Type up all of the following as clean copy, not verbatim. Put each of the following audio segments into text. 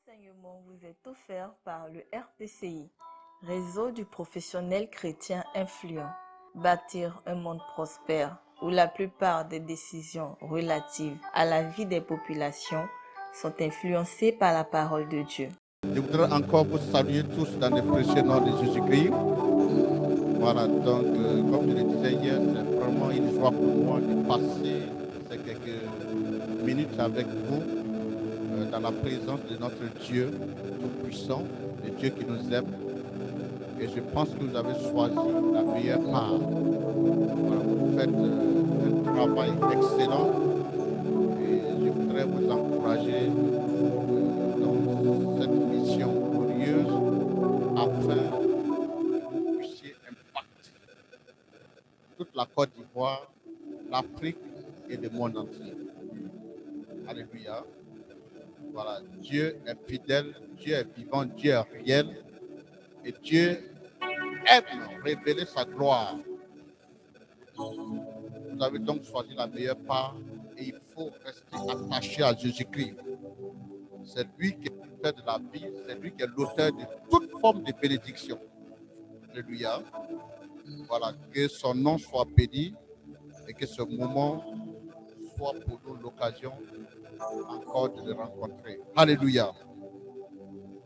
enseignement vous est offert par le RPCI, Réseau du professionnel chrétien influent. Bâtir un monde prospère où la plupart des décisions relatives à la vie des populations sont influencées par la parole de Dieu. Je voudrais encore vous saluer tous dans le précieux nom de Jésus-Christ. Voilà, donc, comme je le disais hier, c'est vraiment une joie pour moi de passer ces quelques minutes avec vous dans la présence de notre Dieu tout-puissant, le Dieu qui nous aime. Et je pense que vous avez choisi la meilleure part. Voilà, vous faites un travail excellent et je voudrais vous encourager dans cette mission glorieuse afin que vous puissiez impacter toute la Côte d'Ivoire, l'Afrique et le monde entier. Alléluia. Voilà, Dieu est fidèle, Dieu est vivant, Dieu est réel et Dieu aime révéler sa gloire. Vous avez donc choisi la meilleure part et il faut rester attaché à Jésus-Christ. C'est lui qui est l'auteur de la vie, c'est lui qui est l'auteur de toute forme de bénédiction. Alléluia. Voilà, que son nom soit béni et que ce moment soit pour nous l'occasion encore de le rencontrer. Alléluia.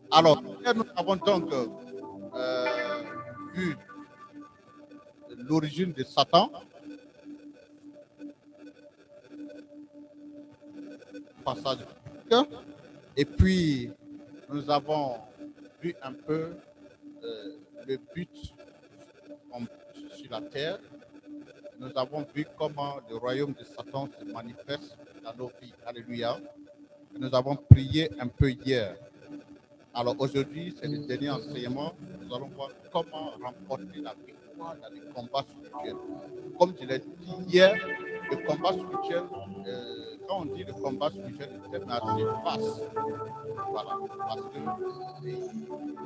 Alors, nous avons donc vu l'origine de Satan. Passage. Et puis, nous avons vu un peu le but sur la terre. Nous avons vu comment le royaume de Satan se manifeste dans nos vies. Alléluia. Et nous avons prié un peu hier. Alors aujourd'hui, c'est le dernier enseignement. Nous allons voir comment remporter la victoire dans les combats spirituels. Comme je l'ai dit hier, le combat spirituel, quand on dit le combat spirituel, c'est assez vaste. Voilà, parce que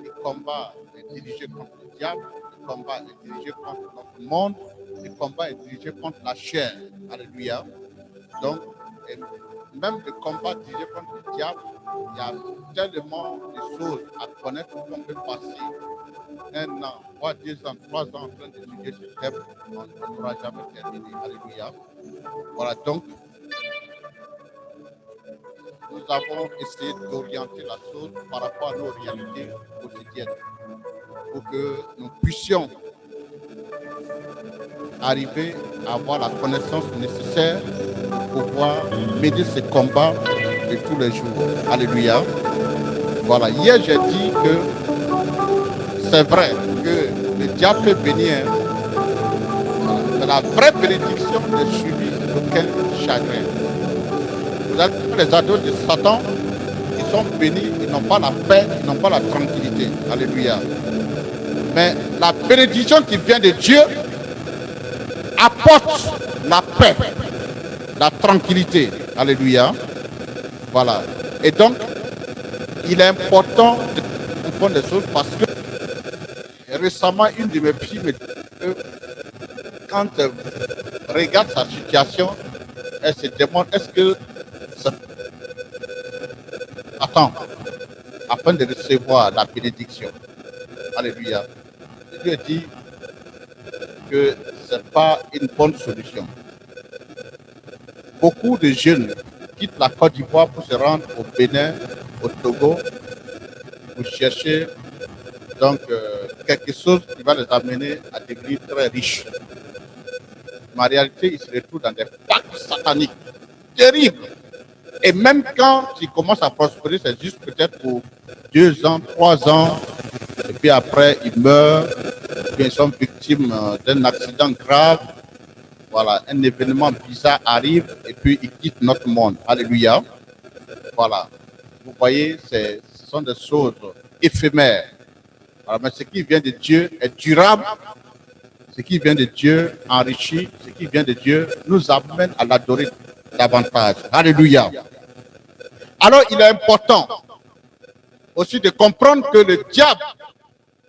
le combat est dirigé contre le diable, le combat est dirigé contre notre monde, le combat est dirigé contre la chair. Alléluia. Donc, même le combat dirigé contre le diable, il y a tellement de choses à connaître qu'on peut passer 1 an, 3, 2 ans, 3 ans en train d'étudier ce thème, on n'aura jamais terminé. Alléluia. Voilà, donc, nous avons essayé d'orienter la chose par rapport à nos réalités quotidiennes pour que nous puissions arriver à avoir la connaissance nécessaire pour pouvoir mener ce combat de tous les jours. Alléluia. Voilà, hier j'ai dit que c'est vrai que le diable peut venir, mais la vraie bénédiction n'est suivie d'aucun chagrin. Vous avez vu les ados de Satan, ils sont bénis, ils n'ont pas la paix, ils n'ont pas la tranquillité. Alléluia. Mais la bénédiction qui vient de Dieu apporte la paix, la tranquillité. Alléluia. Voilà. Et donc, il est important de comprendre les choses parce que récemment, une de mes filles me dit que quand elle regarde sa situation, elle se demande est-ce que ça attend afin de recevoir la bénédiction. Alléluia. Dieu dit que ce n'est pas une bonne solution. Beaucoup de jeunes quittent la Côte d'Ivoire pour se rendre au Bénin, au Togo, pour chercher donc quelque chose qui va les amener à devenir très riches. Mais en réalité, ils se retrouvent dans des pactes sataniques terribles. Et même quand ils commencent à prospérer, c'est juste peut-être pour 2 ans, 3 ans, et puis après, ils meurent, puis ils sont victimes d'un accident grave. Voilà, un événement bizarre arrive, et puis ils quittent notre monde. Alléluia. Voilà. Vous voyez, ce sont des choses éphémères. Voilà, mais ce qui vient de Dieu est durable. Ce qui vient de Dieu enrichit. Ce qui vient de Dieu nous amène à l'adorer davantage. Alléluia. Alors, il est important aussi de comprendre que le diable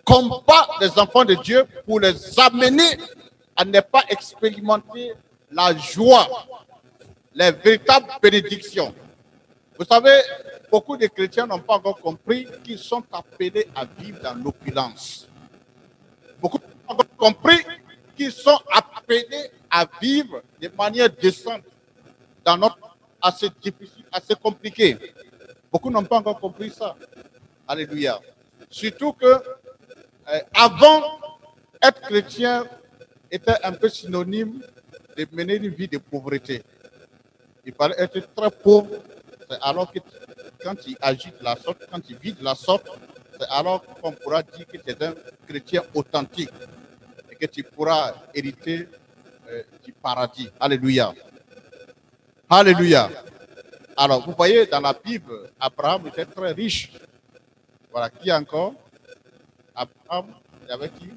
combat les enfants de Dieu pour les amener à ne pas expérimenter la joie, les véritables bénédictions. Vous savez, beaucoup de chrétiens n'ont pas encore compris qu'ils sont appelés à vivre dans l'opulence. Beaucoup n'ont pas encore compris qu'ils sont appelés à vivre de manière décente dans notre monde assez difficile, assez compliqué. Beaucoup n'ont pas encore compris ça. Alléluia. Surtout que avant, être chrétien était un peu synonyme de mener une vie de pauvreté. Il fallait être très pauvre, c'est alors que quand il agit de la sorte, quand il vit de la sorte, c'est alors qu'on pourra dire que tu es un chrétien authentique et que tu pourras hériter du paradis. Alléluia. Alléluia. Alors, vous voyez, dans la Bible, Abraham était très riche. Voilà, qui encore? Abraham, il y avait qui?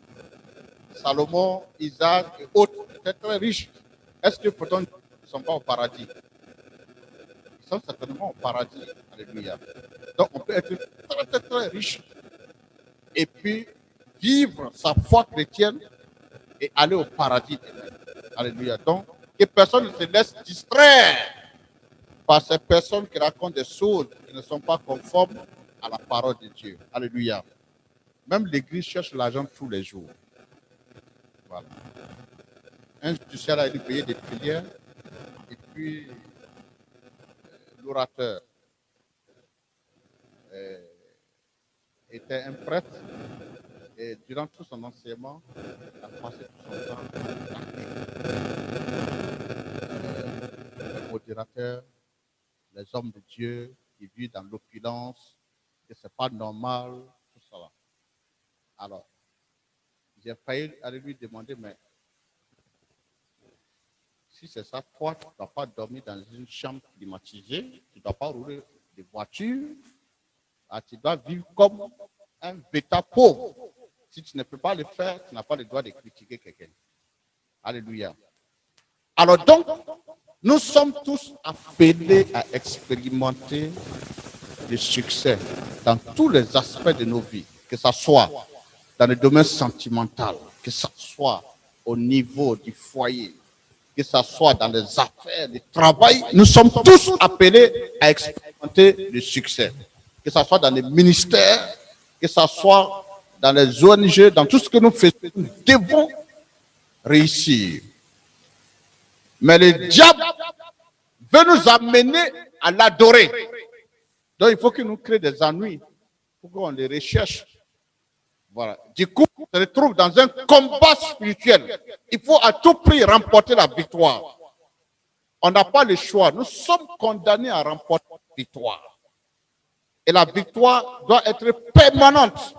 Salomon, Isaac et autres étaient très riches. Est-ce que pourtant ils ne sont pas au paradis? Ils sont certainement au paradis. Alléluia. Donc on peut être très très très riche et puis vivre sa foi chrétienne et aller au paradis. Alléluia. Donc que personne ne se laisse distraire par ces personnes qui racontent des choses qui ne sont pas conformes à la parole de Dieu. Alléluia. Même l'Église cherche l'argent tous les jours. Voilà. Un justicier a dû payer des prières et puis l'orateur était un prêtre et durant tout son enseignement, il a passé tout son temps les modérateurs, les hommes de Dieu qui vivent dans l'opulence, que ce n'est pas normal, tout ça. Alors, j'ai failli aller lui demander, mais si c'est ça, toi, tu ne dois pas dormir dans une chambre climatisée, tu ne dois pas rouler des voitures, tu dois vivre comme un bêta pauvre. Si tu ne peux pas le faire, tu n'as pas le droit de critiquer quelqu'un. Alléluia. Alors donc, nous sommes tous appelés à expérimenter le succès dans tous les aspects de nos vies, que ce soit dans le domaine sentimental, que ce soit au niveau du foyer, que ce soit dans les affaires, le travail. Nous sommes tous appelés à expérimenter le succès, que ce soit dans les ministères, que ce soit dans les ONG, dans tout ce que nous faisons, nous devons réussir. Mais le diable veut nous amener à l'adorer. Donc il faut qu'il nous crée des ennuis pour qu'on les recherche. Voilà. Du coup, on se retrouve dans un combat spirituel. Il faut à tout prix remporter la victoire. On n'a pas le choix. Nous sommes condamnés à remporter la victoire. Et la victoire doit être permanente.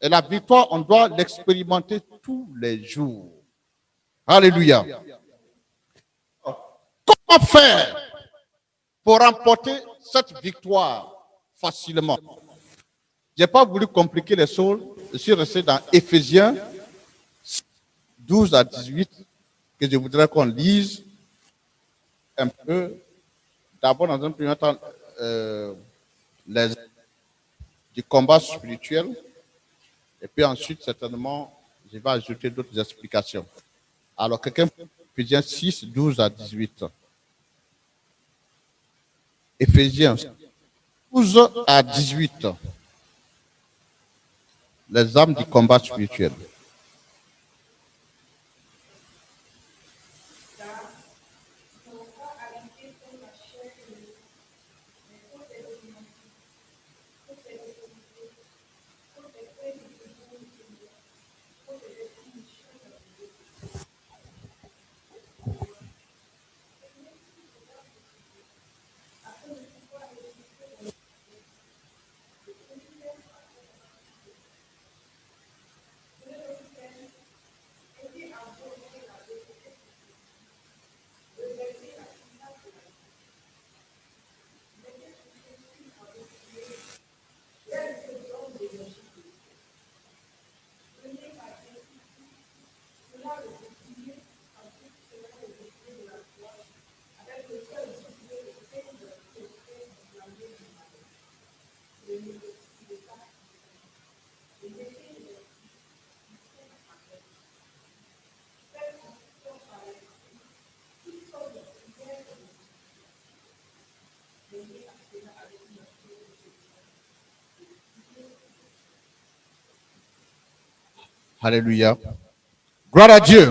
Et la victoire, on doit l'expérimenter tous les jours. Alléluia. Comment faire pour remporter cette victoire facilement? Je n'ai pas voulu compliquer les choses. Je suis resté dans Éphésiens 12 à 18, que je voudrais qu'on lise un peu. D'abord, dans un premier temps, les, du combat spirituel. Et puis ensuite, certainement, je vais ajouter d'autres explications. Alors, quelqu'un peut Éphésiens 6, 12 à 18. Éphésiens 12 à 18. Les armes du combat spirituel. Alléluia. Gloire à Dieu.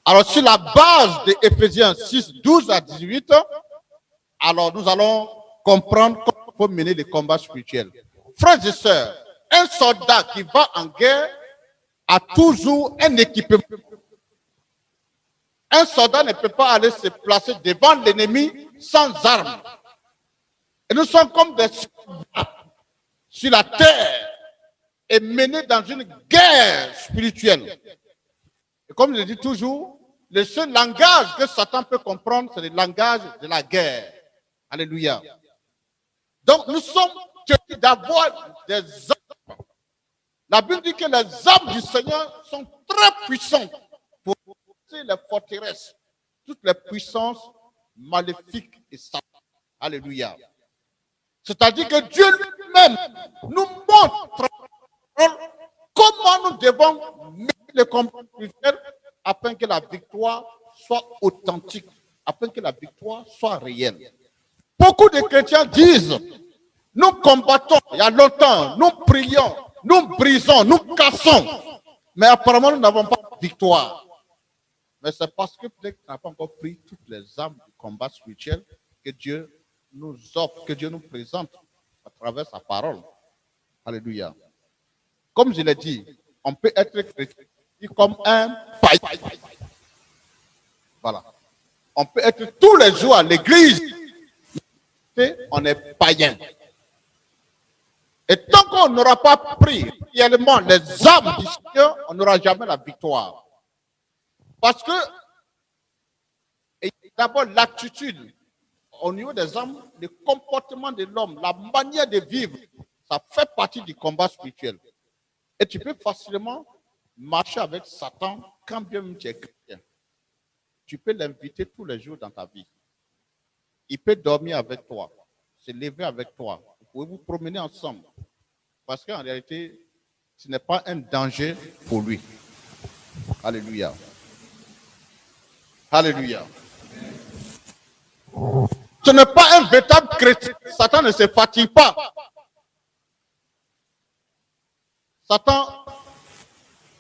Alors, sur la base de Éphésiens 6, 12 à 18, alors nous allons comprendre comment il faut mener les combats spirituels. Frères et sœurs, un soldat qui va en guerre a toujours un équipement. Un soldat ne peut pas aller se placer devant l'ennemi sans armes. Et nous sommes comme des soldats sur la terre et menés dans une guerre spirituelle. Et comme je dis toujours, le seul langage que Satan peut comprendre, c'est le langage de la guerre. Alléluia. Donc nous sommes tenus d'avoir des armes. La Bible dit que les armes du Seigneur sont très puissantes pour pousser les forteresses, toutes les puissances maléfiques et satanées. Alléluia. C'est-à-dire que Dieu lui-même nous montre comment nous devons mener le combat spirituel afin que la victoire soit authentique, afin que la victoire soit réelle. Beaucoup de chrétiens disent, nous combattons il y a longtemps, nous prions, nous brisons, nous cassons, mais apparemment nous n'avons pas de victoire. Mais c'est parce que peut-être qu'on n'a pas encore pris toutes les armes du combat spirituel que Dieu nous offre, que Dieu nous présente à travers sa parole. Alléluia. Comme je l'ai dit, on peut être chrétien comme un païen. Voilà. On peut être tous les jours à l'église, mais on est païen. Et tant qu'on n'aura pas pris réellement les armes du Seigneur, on n'aura jamais la victoire. Parce que d'abord l'attitude au niveau des armes, le comportement de l'homme, la manière de vivre, ça fait partie du combat spirituel. Et tu peux facilement marcher avec Satan quand bien même tu es chrétien. Tu peux l'inviter tous les jours dans ta vie. Il peut dormir avec toi, se lever avec toi. Vous pouvez vous promener ensemble. Parce qu'en réalité, ce n'est pas un danger pour lui. Alléluia. Alléluia. Ce n'est pas un véritable chrétien. Satan ne se fatigue pas. Satan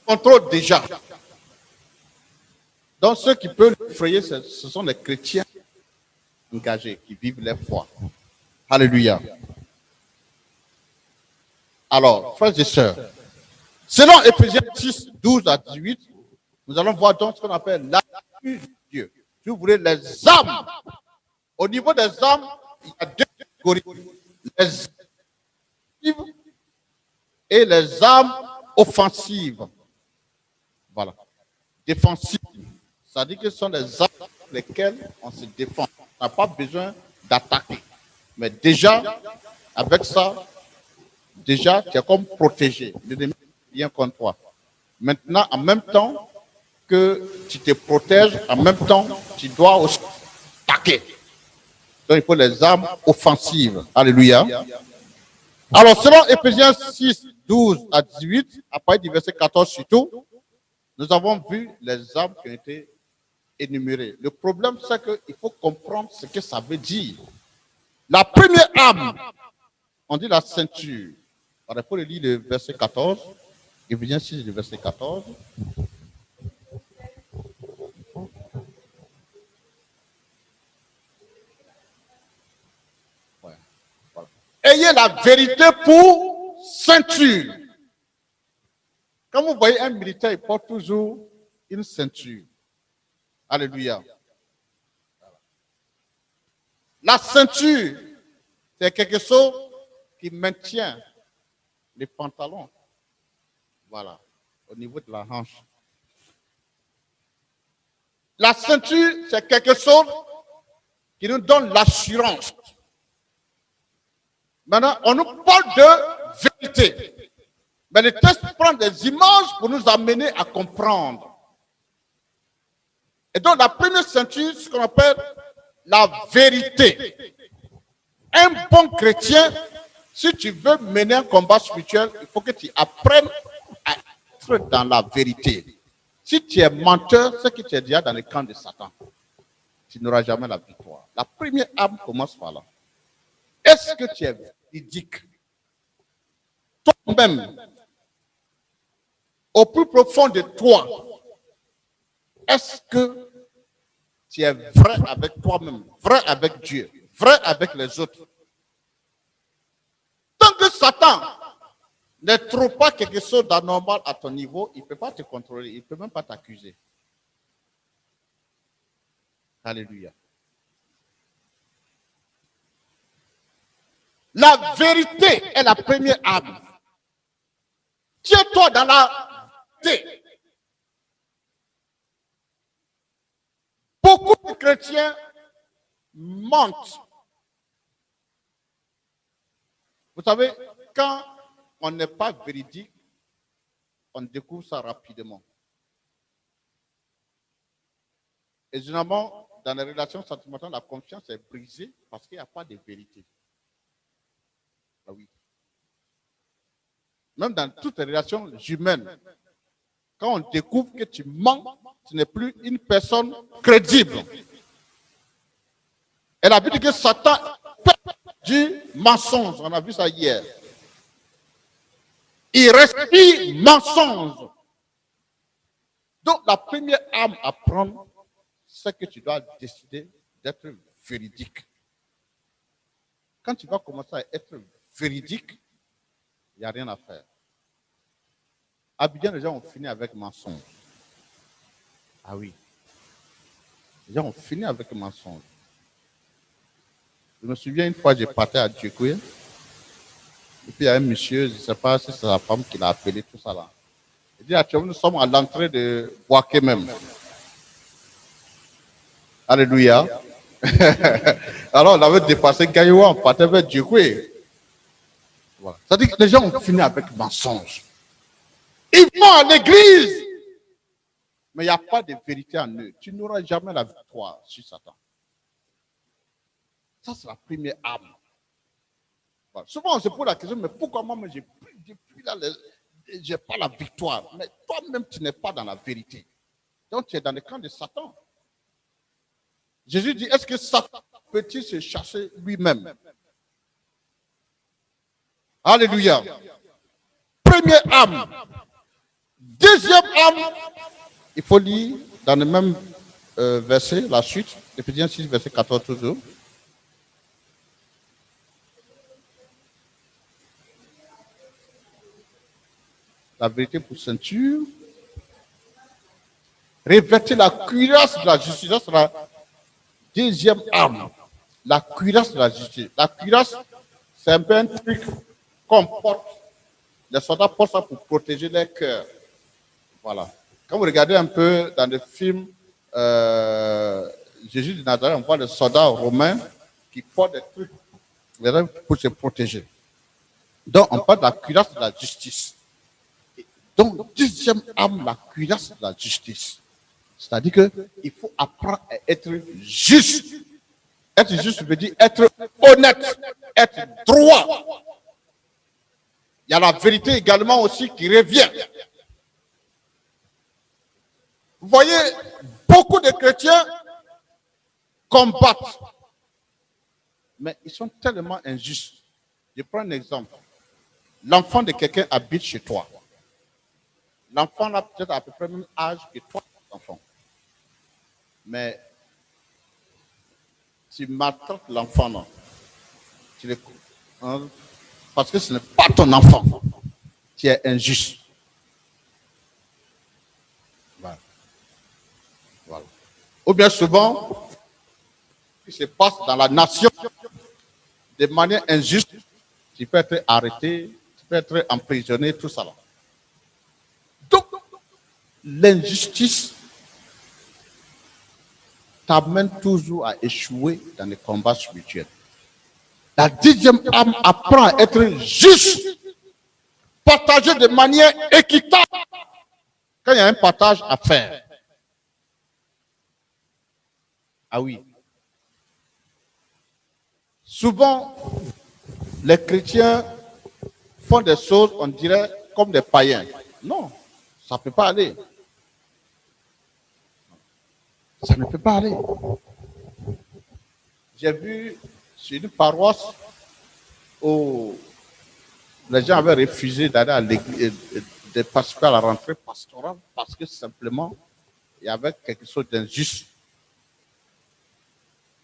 contrôle déjà. Donc ceux qui peuvent l'effrayer, ce sont les chrétiens engagés qui vivent leur foi. Alléluia. Alors, frères et sœurs, selon Éphésiens 6, 12 à 18, nous allons voir donc ce qu'on appelle l'armure de Dieu. Si vous voulez, les armes. Au niveau des armes, il y a deux catégories. Les armes et les armes offensives. Voilà. Défensives. C'est-à-dire que ce sont les armes avec lesquelles on se défend. On n'a pas besoin d'attaquer. Mais déjà, avec ça, déjà, tu es comme protégé. L'ennemi vient contre toi. Maintenant, en même temps que tu te protèges, en même temps, tu dois aussi attaquer. Donc, il faut les armes offensives. Alléluia. Alors, selon Éphésiens 6, 12 à 18, à partir du verset 14 surtout, nous avons vu les armes qui ont été énumérées. Le problème, c'est qu'il faut comprendre ce que ça veut dire. La première arme, on dit la ceinture. Alors, il faut lire le verset 14. Éphésiens 6, le verset 14. Ouais. Voilà. Ayez la vérité pour ceinture. Quand vous voyez un militaire, il porte toujours une ceinture. Alléluia. La ceinture, c'est quelque chose qui maintient les pantalons. Voilà, au niveau de la hanche. La ceinture, c'est quelque chose qui nous donne l'assurance. Maintenant, on nous parle de vérité. Mais le texte prend des images pour nous amener à comprendre. Et donc, la première ceinture, ce qu'on appelle la vérité. Un bon chrétien, si tu veux mener un combat spirituel, il faut que tu apprennes à être dans la vérité. Si tu es menteur, c'est que tu es déjà dans le camp de Satan. Tu n'auras jamais la victoire. La première arme commence par là. Est-ce que tu es véridique? Toi-même, au plus profond de toi, est-ce que tu es vrai avec toi-même, vrai avec Dieu, vrai avec les autres? Tant que Satan ne trouve pas quelque chose d'anormal à ton niveau, il ne peut pas te contrôler, il ne peut même pas t'accuser. Alléluia. La vérité est la première arme. Tiens-toi dans la vérité. Beaucoup de chrétiens mentent. Vous savez, quand on n'est pas véridique, on découvre ça rapidement. Et généralement, dans les relations sentimentales, la confiance est brisée parce qu'il n'y a pas de vérité. Ah oui. Même dans toutes les relations humaines, quand on découvre que tu mens, tu n'es plus une personne crédible. Et la Bible dit que Satan fait du mensonge. On a vu ça hier. Il respire mensonge. Donc, la première arme à prendre, c'est que tu dois décider d'être véridique. Quand tu vas commencer à être véridique, il n'y a rien à faire. Abidjan, les gens ont fini avec mensonge. Ah oui. Les gens ont fini avec mensonge. Je me souviens une fois, j'ai parti à Djekoué. Et puis il y a un monsieur, je ne sais pas si c'est sa femme qui l'a appelé, tout ça là. Il dit, actuellement, nous sommes à l'entrée de Boaké même. Alléluia. Alors on avait dépassé Gaïwa, on partait vers Djekoué. Voilà. C'est-à-dire que les gens ont fini avec mensonge. Ils vont à l'église, mais il n'y a pas de vérité en eux. Tu n'auras jamais la victoire sur Satan. Ça, c'est la première arme. Voilà. Souvent, on se pose la question, mais pourquoi moi, depuis là, je n'ai pas la victoire? Mais toi-même, tu n'es pas dans la vérité. Donc, tu es dans le camp de Satan. Jésus dit, est-ce que Satan peut-il se chasser lui-même? Alléluia. Première arme. Deuxième arme, il faut lire dans le même verset, la suite, Éphésiens 6, verset 14 toujours. La vérité pour ceinture. Revêtez la cuirasse de la justice. C'est la deuxième arme. La cuirasse de la justice. La cuirasse, c'est un peu un truc qu'on porte. Les soldats portent ça pour protéger leur cœur. Voilà. Quand vous regardez un peu dans le film Jésus de Nazareth, on voit les soldats romains qui portent des trucs pour se protéger. Donc, on parle de la cuirasse de la justice. Donc, deuxième arme, la cuirasse de la justice. C'est-à-dire qu'il faut apprendre à être juste. Être juste veut dire être honnête, être droit. Il y a la vérité également aussi qui revient. Vous voyez, beaucoup de chrétiens combattent, mais ils sont tellement injustes. Je prends un exemple. L'enfant de quelqu'un habite chez toi. L'enfant a peut-être à peu près le même âge que toi, l'enfant. Mais tu maltraites l'enfant, non. Parce que ce n'est pas ton enfant. Tu es injuste. Voilà. Voilà. Ou bien souvent, ce qui se passe dans la nation, de manière injuste, tu peux être arrêté, tu peux être emprisonné, tout ça là. Donc, l'injustice t'amène toujours à échouer dans les combats spirituels. La deuxième arme apprend à être juste, partager de manière équitable quand il y a un partage à faire. Ah oui. Souvent, les chrétiens font des choses, on dirait, comme des païens. Non, ça ne peut pas aller. Ça ne peut pas aller. J'ai vu sur une paroisse où les gens avaient refusé d'aller à l'église, de participer à la rentrée pastorale parce que simplement, il y avait quelque chose d'injuste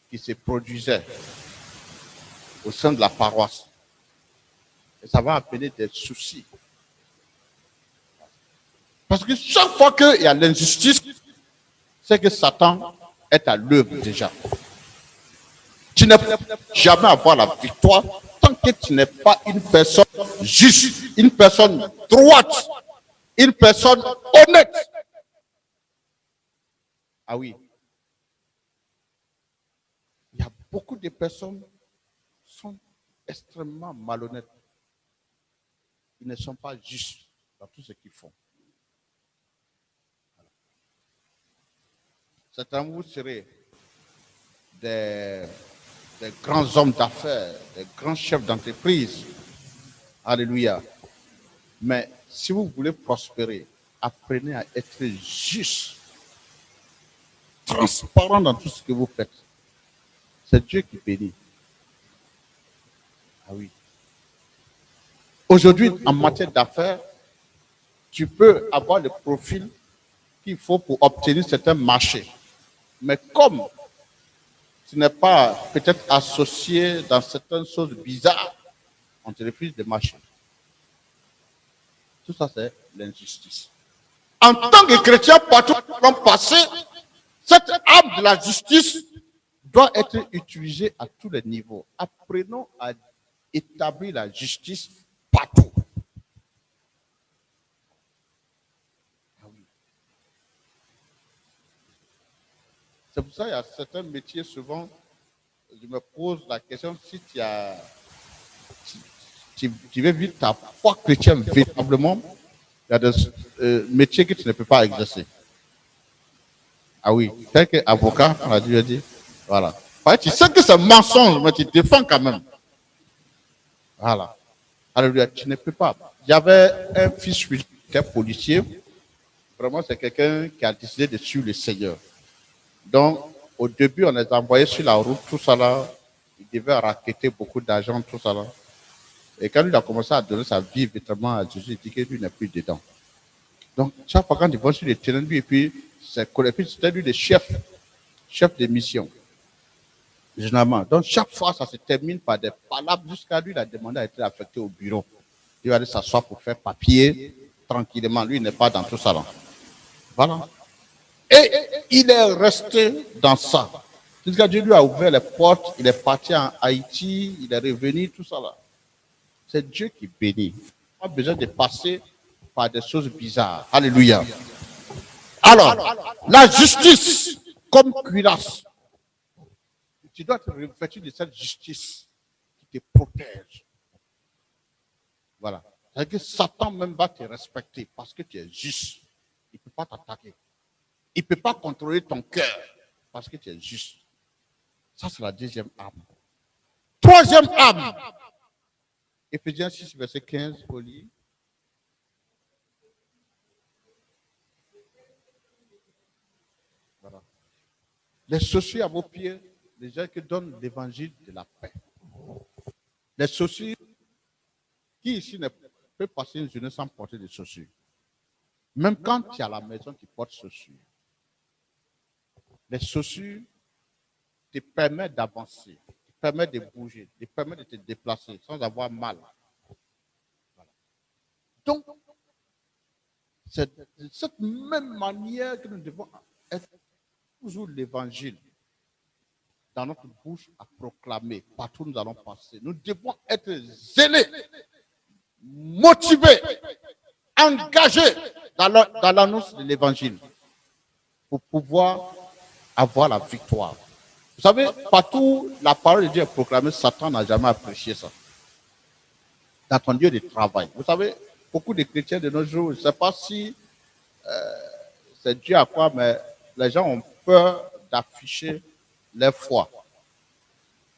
qui se produisait au sein de la paroisse. Et ça va amener des soucis. Parce que chaque fois qu'il y a l'injustice, c'est que Satan est à l'œuvre déjà. Tu ne peux jamais avoir la victoire tant que tu n'es pas une personne juste, une personne droite, une personne honnête. Ah oui. Il y a beaucoup de personnes qui sont extrêmement malhonnêtes. Ils ne sont pas justes dans tout ce qu'ils font. Certains vous serez des grands hommes d'affaires, des grands chefs d'entreprise. Alléluia. Mais si vous voulez prospérer, apprenez à être juste, transparent dans tout ce que vous faites. C'est Dieu qui bénit. Ah oui. Aujourd'hui, en matière d'affaires, tu peux avoir le profil qu'il faut pour obtenir certains marchés. Mais comme tu n'es pas peut-être associé dans certaines choses bizarres, on te refuse de marcher. Tout ça, c'est l'injustice. En tant que chrétien, partout où on passe, cette âme de la justice doit être utilisée à tous les niveaux. Apprenons à établir la justice partout. Ah oui. C'est pour ça qu'il y a certains métiers, souvent, je me pose la question, si tu veux vivre ta foi chrétienne véritablement, il y a des métiers que tu ne peux pas exercer. Ah oui, tel qu'avocat, on a dû dire. Voilà. Tu sais que c'est mensonge, mais tu défends quand même. Voilà. Alléluia, tu ne peux pas. J'avais un fils qui était policier. Vraiment, c'est quelqu'un qui a décidé de suivre le Seigneur. Donc, au début, on les envoyait sur la route, tout ça là. Il devait racketter beaucoup d'argent, tout ça là. Et quand il a commencé à donner sa vie véritablement à Jésus, il dit que lui n'est plus dedans. Donc, chaque fois quand il va sur le terrain, lui, et puis, c'était lui le chef de mission. Généralement. Donc, chaque fois, ça se termine par des palabres jusqu'à lui, il a demandé à être affecté au bureau. Il va aller s'asseoir pour faire papier tranquillement. Lui, il n'est pas dans tout ça là. Voilà. Et il est resté dans ça. Jusqu'à Dieu lui a ouvert les portes, il est parti en Haïti, il est revenu, tout ça là. C'est Dieu qui bénit. On n'a pas besoin de passer par des choses bizarres. Alléluia. Alors, la justice comme cuirasse. Tu dois te revêtir de cette justice qui te protège. Voilà. C'est-à-dire que Satan même va te respecter parce que tu es juste. Il ne peut pas t'attaquer. Il ne peut pas contrôler ton cœur parce que tu es juste. Ça, c'est la deuxième arme. Troisième arme. Éphésiens 6, verset 15, au lit. Voilà. Les chaussures à vos pieds, les gens qui donnent l'évangile de la paix. Les chaussures, qui ici ne peut passer une journée sans porter des chaussures? Même quand tu es à la maison, tu portes chaussures. Les chaussures te permettent d'avancer, te permettent de bouger, te permettent de te déplacer sans avoir mal. Voilà. Donc, c'est de cette même manière que nous devons être toujours l'évangile dans notre bouche à proclamer partout où nous allons passer. Nous devons être zélés, motivés, engagés dans l'annonce de l'évangile pour pouvoir avoir la victoire. Vous savez, partout la parole de Dieu est proclamée, Satan n'a jamais apprécié ça. Dans ton lieu de travail. Vous savez, beaucoup de chrétiens de nos jours, je ne sais pas si c'est Dieu à quoi, mais les gens ont peur d'afficher leur foi.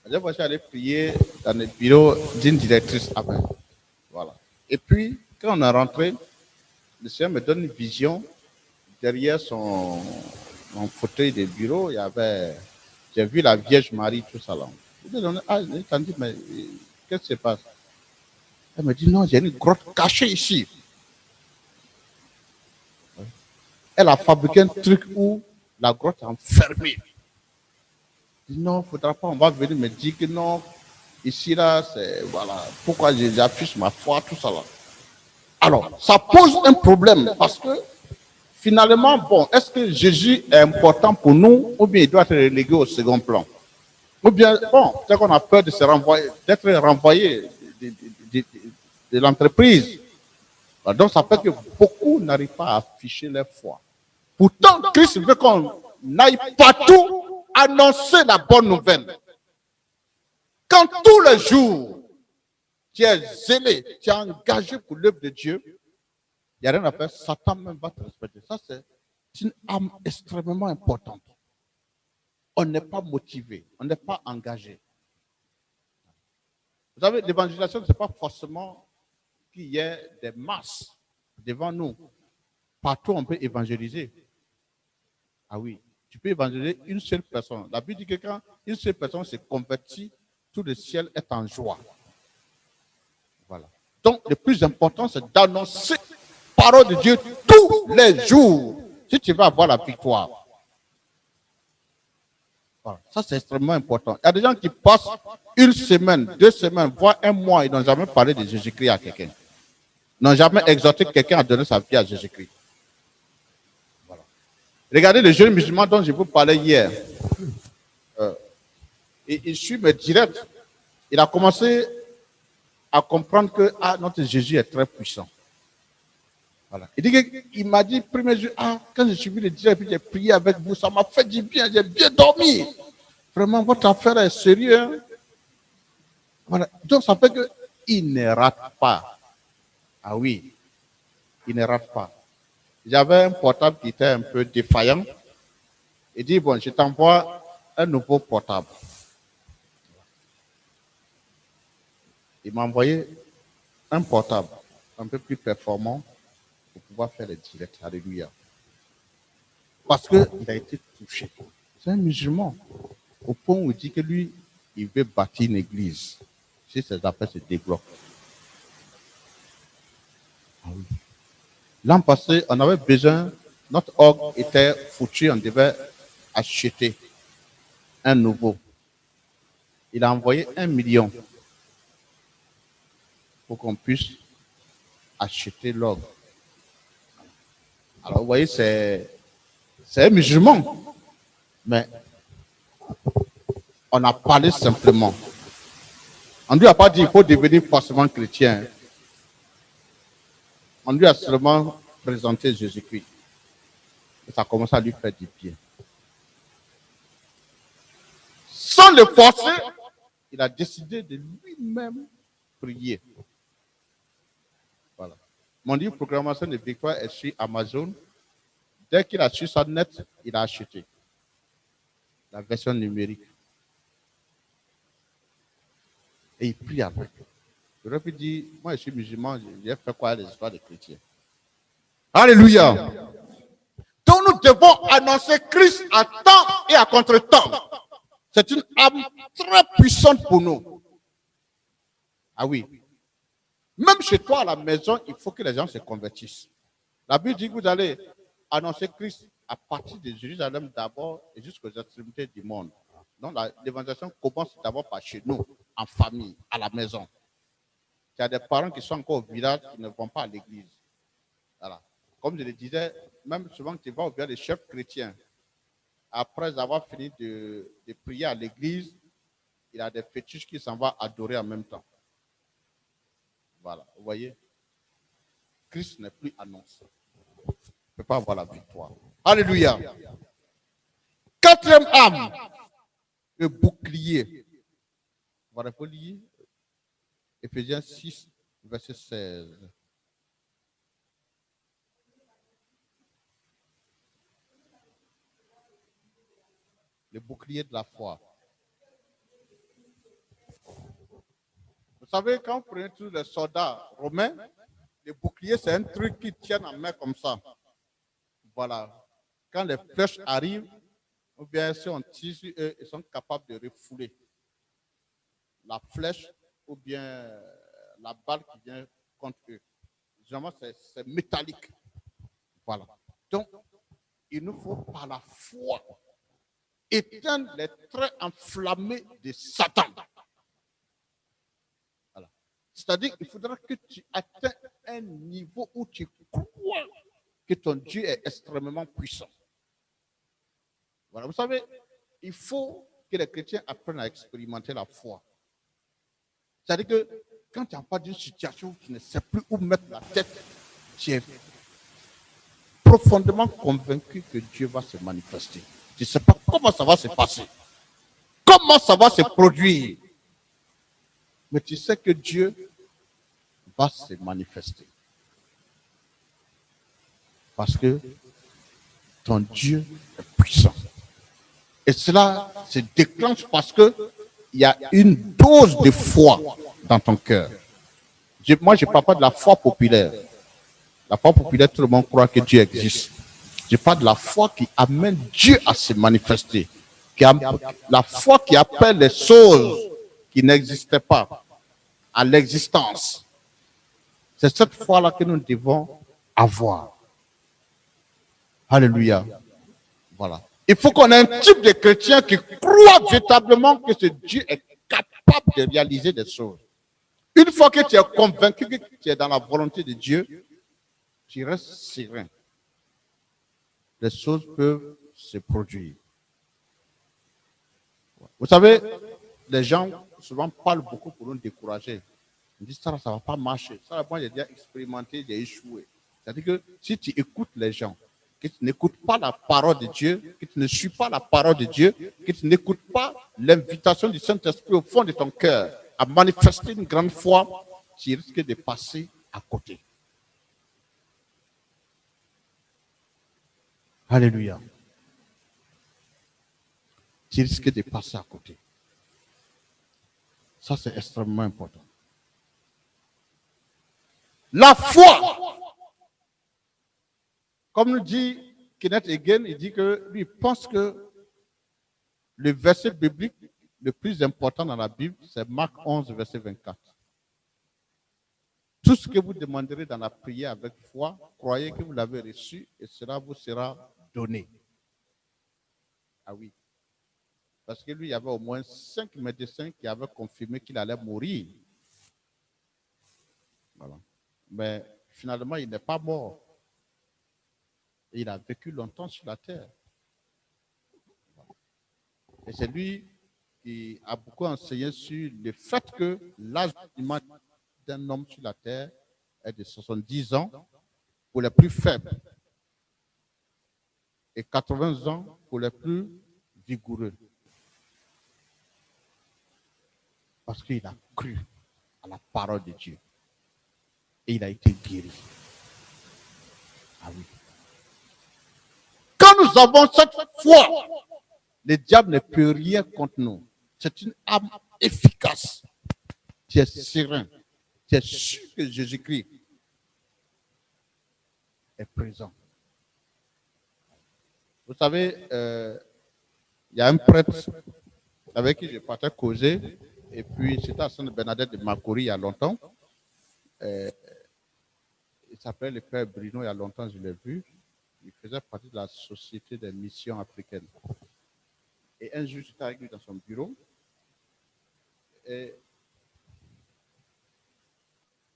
La dernière fois, j'allais prier dans le bureau d'une directrice. Voilà. Et puis, quand on est rentré, le Seigneur me donne une vision. Derrière son fauteuil de bureau, il y avait, j'ai vu la Vierge Marie, tout ça là. Je lui ai dit, mais qu'est-ce qui se passe? Elle me dit, non, j'ai une grotte cachée ici. elle a fabriqué un truc où la grotte est enfermée. Elle dit non, il ne faudra pas, on va venir me dire que non, ici, là, c'est, voilà, pourquoi j'affiche ma foi, tout ça là. Alors, ça pose un problème parce que finalement, bon, est-ce que Jésus est important pour nous ou bien il doit être relégué au second plan? Ou bien, bon, c'est qu'on a peur de se renvoyer, d'être renvoyé de l'entreprise. Donc, ça fait que beaucoup n'arrivent pas à afficher leur foi. Pourtant, Christ veut qu'on aille partout annoncer la bonne nouvelle. Quand tous les jours, tu es zélé, tu es engagé pour l'œuvre de Dieu, il n'y a rien à faire, Satan même va te respecter. Ça, c'est une âme extrêmement importante. On n'est pas motivé, on n'est pas engagé. Vous savez, l'évangélisation, ce n'est pas forcément qu'il y ait des masses devant nous. Partout, on peut évangéliser. Ah oui, tu peux évangéliser une seule personne. La Bible dit que quand une seule personne se convertit, tout le ciel est en joie. Voilà. Donc, le plus important, c'est d'annoncer la parole de Dieu tous les jours. Si tu veux avoir la victoire. Voilà. Ça, c'est extrêmement important. Il y a des gens qui passent une semaine, 2 semaines, voire un mois, ils n'ont jamais parlé de Jésus-Christ à quelqu'un. Ils n'ont jamais exhorté quelqu'un à donner sa vie à Jésus-Christ. Voilà. Regardez le jeune musulman dont je vous parlais hier. Il suit mes directs. Il a commencé à comprendre que notre Jésus est très puissant. Voilà. Il m'a dit, premier jour, quand je suis venu le direct, puis j'ai prié avec vous, ça m'a fait du bien, j'ai bien dormi. Vraiment, votre affaire est sérieuse. Hein? Voilà. Donc, ça fait qu'il ne rate pas. Ah oui, il ne rate pas. J'avais un portable qui était un peu défaillant. Il dit, bon, je t'envoie un nouveau portable. Il m'a envoyé un portable un peu plus performant pour pouvoir faire les directs. Alléluia. Parce qu'il a été touché. C'est un musulman. Au point où il dit que lui, il veut bâtir une église. Si ses affaires se débloquent. Ah oui. L'an passé, on avait besoin, notre orgue était foutu, on devait acheter un nouveau. Il a envoyé 1 million pour qu'on puisse acheter l'orgue. Alors, vous voyez, c'est un musulman. Mais on a parlé simplement. On ne lui a pas dit qu'il faut devenir forcément chrétien. On lui a seulement présenté Jésus-Christ. Et ça a commencé à lui faire du bien. Sans le forcer, il a décidé de lui-même prier. Voilà. Mon livre Proclamation de victoire est sur Amazon. Dès qu'il a su ça net, il a acheté la version numérique. Et il prie avec. J'aurais pu dire, moi je suis musulman, j'ai fait quoi les histoires des chrétiens? Alléluia. Donc nous devons annoncer Christ à temps et à contre-temps. C'est une âme très puissante pour nous. Ah oui. Même chez toi à la maison, il faut que les gens se convertissent. La Bible dit que vous allez annoncer Christ à partir de Jérusalem d'abord et jusqu'aux extrémités du monde. Donc l'évangélisation commence d'abord par chez nous, en famille, à la maison. Il y a des parents qui sont encore au village qui ne vont pas à l'église. Voilà. Comme je le disais, même souvent que tu vas au village des chefs chrétiens, après avoir fini de prier à l'église, il a des fétiches qui s'en vont adorer en même temps. Voilà, vous voyez, Christ n'est plus annoncé. Il ne peut pas avoir la victoire. Alléluia. 4e âme, le bouclier. Voilà, il faut lire Éphésiens 6, verset 16. Le bouclier de la foi. Vous savez, quand vous prenez tous les soldats romains, le bouclier, c'est un truc qui tient en main comme ça. Voilà. Quand les flèches arrivent, ou bien si on tire sur eux, ils sont capables de refouler la flèche ou bien la balle qui vient contre eux. Généralement, c'est métallique. Voilà. Donc, il nous faut par la foi éteindre les traits enflammés de Satan. Voilà. C'est-à-dire qu'il faudra que tu atteignes un niveau où tu crois que ton Dieu est extrêmement puissant. Voilà, vous savez, il faut que les chrétiens apprennent à expérimenter la foi. C'est-à-dire que quand tu n'as pas d'une situation où tu ne sais plus où mettre la tête, tu es profondément convaincu que Dieu va se manifester. Tu ne sais pas comment ça va se passer, comment ça va se produire. Mais tu sais que Dieu va se manifester. Parce que ton Dieu est puissant. Et cela se déclenche parce qu'il y a une dose de foi dans ton cœur. Moi, je ne parle pas de la foi populaire. La foi populaire, tout le monde croit que Dieu existe. Je parle de la foi qui amène Dieu à se manifester. La foi qui appelle les choses qui n'existaient pas à l'existence. C'est cette foi-là que nous devons avoir. Alléluia. Voilà. Il faut qu'on ait un type de chrétien qui croit véritablement que ce Dieu est capable de réaliser des choses. Une fois que tu es convaincu que tu es dans la volonté de Dieu, tu restes serein. Les choses peuvent se produire. Vous savez, les gens souvent parlent beaucoup pour nous décourager. Ils disent ça ne va pas marcher. Ça, moi, j'ai déjà expérimenté, j'ai échoué. C'est-à-dire que si tu écoutes les gens, que tu n'écoutes pas la parole de Dieu, que tu ne suis pas la parole de Dieu, que tu n'écoutes pas l'invitation du Saint-Esprit au fond de ton cœur à manifester une grande foi, tu risques de passer à côté. Alléluia. Tu risques de passer à côté. Ça, c'est extrêmement important. La foi, comme nous dit Kenneth Hagin, il dit que lui pense que le verset biblique le plus important dans la Bible, c'est Marc 11, verset 24. Tout ce que vous demanderez dans la prière avec foi, croyez que vous l'avez reçu et cela vous sera donné. Ah oui. Parce que lui, il y avait au moins 5 médecins qui avaient confirmé qu'il allait mourir. Voilà. Mais finalement, il n'est pas mort. Et il a vécu longtemps sur la terre. Et c'est lui qui a beaucoup enseigné sur le fait que l'âge minimum d'un homme sur la terre est de 70 ans pour les plus faibles et 80 ans pour les plus vigoureux. Parce qu'il a cru à la parole de Dieu. Et il a été guéri. Ah oui. Quand nous avons cette foi, le diable ne peut rien contre nous. C'est une arme efficace. Tu es serein. Tu es sûr que Jésus-Christ est présent. Vous savez, il y a un prêtre avec qui je partais causer, et puis c'était à Sainte-Bernadette de Makori il y a longtemps. Il s'appelait le Père Bruno, il y a longtemps, je l'ai vu. Il faisait partie de la Société des missions africaines. Et un jour, j'étais avec lui dans son bureau, et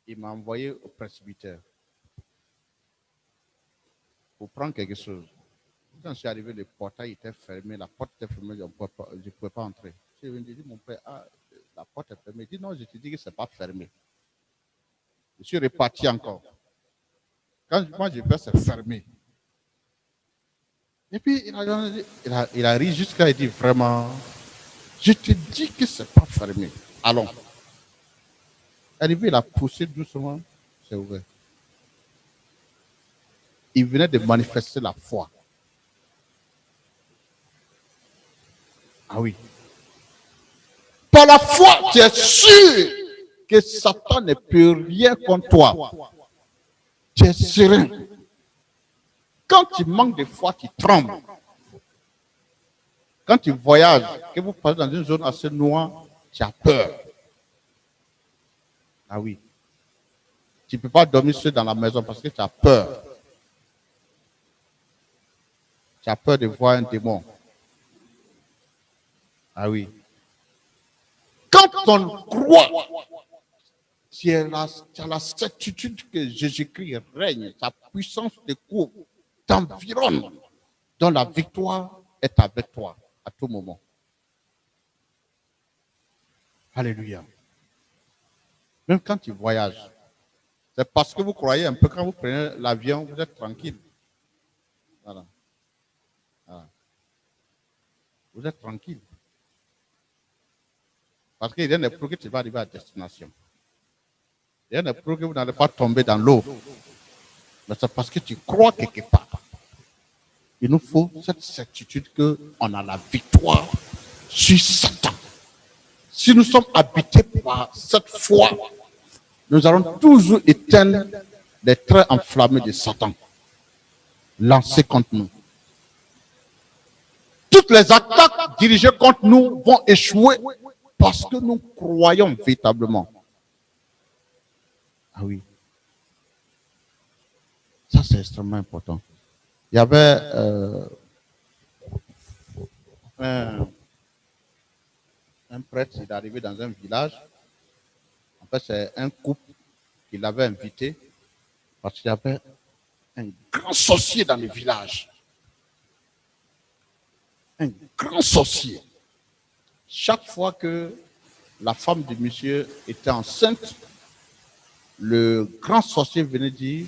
il m'a envoyé au presbytère pour prendre quelque chose. Quand je suis arrivé, le portail était fermé, la porte était fermée, je ne pouvais pas entrer. Je lui ai dit, mon père, la porte est fermée. Il dit, non, je te dis que ce n'est pas fermé. Je suis reparti encore. Quand moi je vais, c'est fermé. Et puis, il a ri jusqu'à il dit, vraiment, je te dis que ce n'est pas fermé. Allons. Arrivé, il a poussé doucement, c'est ouvert. Il venait de manifester la foi. Ah oui. Par la foi, tu es sûr que Satan ne peut rien contre toi. Tu es serein. Quand tu manques de foi, tu trembles. Quand tu voyages, que vous passez dans une zone assez noire, tu as peur. Ah oui. Tu ne peux pas dormir seul dans la maison parce que tu as peur. Tu as peur de voir un démon. Ah oui. Quand on croit, tu as la certitude que Jésus-Christ règne, sa puissance te couvre, t'environne, dont la victoire est avec toi à tout moment. Alléluia. Même quand tu voyages, c'est parce que vous croyez un peu, quand vous prenez l'avion, vous êtes tranquille. Voilà. Voilà. Vous êtes tranquille. Parce qu'il rien n'est prouvé que tu vas arriver à destination. Rien n'est prouvé que vous n'allez pas tomber dans l'eau. Mais c'est parce que tu crois quelque part. Il nous faut cette certitude qu'on a la victoire sur Satan. Si nous sommes habités par cette foi, nous allons toujours éteindre les traits enflammés de Satan lancés contre nous. Toutes les attaques dirigées contre nous vont échouer parce que nous croyons véritablement. Ah oui. Ça, c'est extrêmement important. Il y avait un prêtre, il est arrivé dans un village. En fait, c'est un couple qui l'avait invité parce qu'il y avait un grand sorcier dans le village. Un grand sorcier. Chaque fois que la femme du monsieur était enceinte, le grand sorcier venait dire,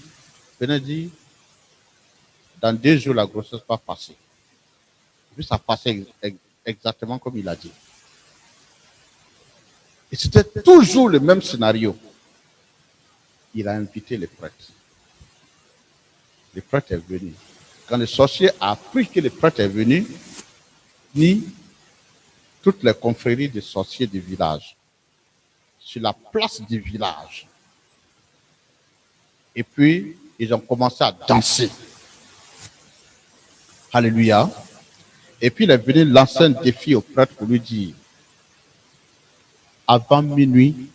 dans 2 jours, la grossesse va passer. Et puis ça passait exactement comme il a dit. Et c'était toujours le même scénario. Il a invité les prêtres. Le prêtre est venu. Quand le sorcier a appris que le prêtre est venu, ni toutes les confréries de sorciers du village, sur la place du village. Et puis, ils ont commencé à danser. Alléluia. Et puis, il est venu lancer un défi au prêtre pour lui dire, avant minuit,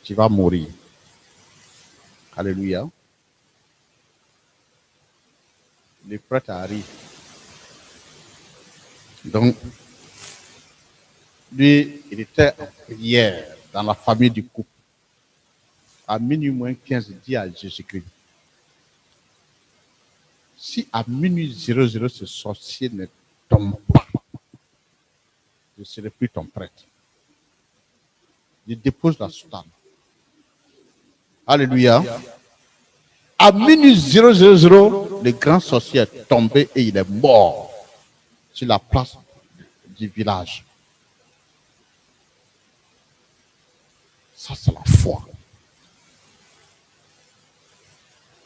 tu vas mourir. Alléluia. Le prêtre arrive. Donc, lui, il était en prière dans la famille du couple. À minuit moins 15, il dit à Jésus-Christ, si à minuit 00 ce sorcier ne tombe pas, je ne serai plus ton prêtre. Il dépose la soutane. Alléluia. À minuit 000, le grand sorcier est tombé et il est mort sur la place du village. Ça, c'est la foi.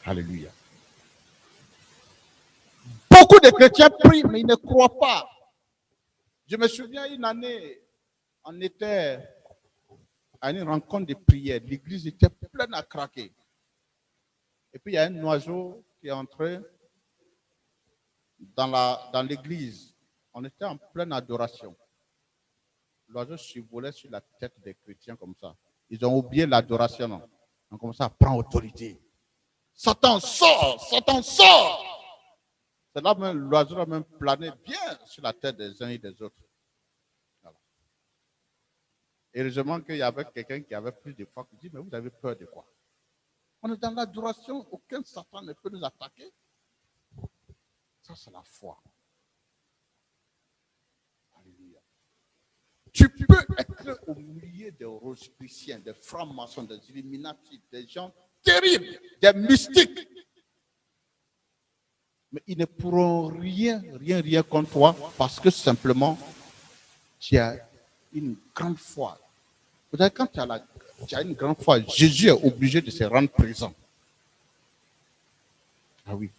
Alléluia. Beaucoup de chrétiens prient, mais ils ne croient pas. Je me souviens une année, on était à une rencontre de prière. L'église était pleine à craquer. Et puis il y a un oiseau qui est entré dans l'église. On était en pleine adoration. L'oiseau survolait sur la tête des chrétiens comme ça. Ils ont oublié l'adoration. Non? On commence à prendre autorité. Satan sort! Satan sort! C'est là même, l'oiseau a même plané bien sur la tête des uns et des autres. Voilà. Heureusement qu'il y avait quelqu'un qui avait plus de foi qui dit, mais vous avez peur de quoi? On est dans l'adoration, aucun Satan ne peut nous attaquer. Ça, c'est la foi. Alléluia. Tu peux être au milieu des rosicruciens, des francs-maçons, des illuminatifs, des gens terribles, des mystiques. Mais ils ne pourront rien contre toi parce que simplement, tu as une grande foi. Peut-être quand tu as une grande foi, Jésus est obligé de se rendre présent. Ah oui.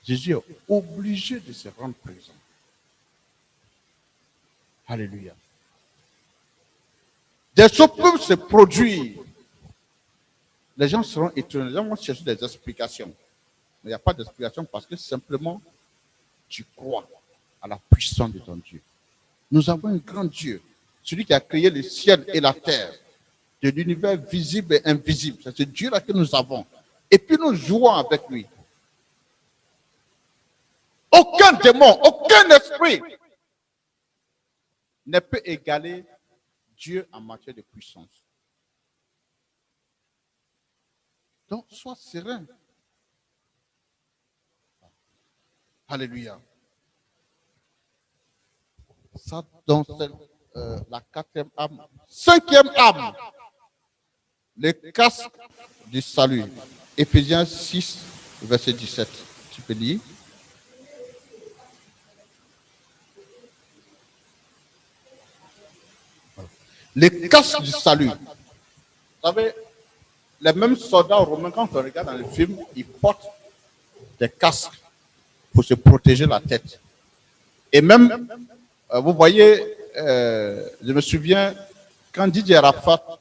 Jésus est obligé de se rendre présent. Alléluia. Des choses peuvent se produire. Les gens seront étonnés. Les gens vont chercher des explications. Mais il n'y a pas d'explication parce que simplement, tu crois à la puissance de ton Dieu. Nous avons un grand Dieu, celui qui a créé le ciel et la terre, de l'univers visible et invisible. C'est ce Dieu-là que nous avons. Et puis nous jouons avec lui. Aucun démon, aucun esprit ne peut égaler Dieu en matière de puissance. Donc, sois serein. Alléluia. Ça, donc, c'est la quatrième âme. Cinquième âme, le casque du salut. Éphésiens 6, verset 17. Tu peux lire. Le casque du salut. Vous savez, les mêmes soldats romains, quand on regarde dans le film, ils portent des casques pour se protéger la tête. Et même, vous voyez, je me souviens, quand Didier Arafat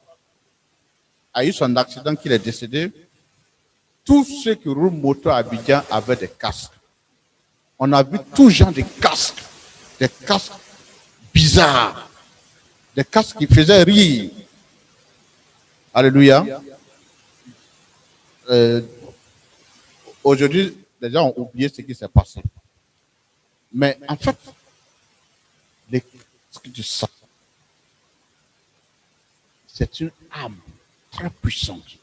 a eu son accident, qu'il est décédé, tous ceux qui roulent moto à Abidjan avaient des casques. On a vu tout genre de casques, des casques bizarres, des casques qui faisaient rire. Alléluia. Aujourd'hui, les gens ont oublié ce qui s'est passé. Mais en fait, les casques du sang, c'est une âme très puissante.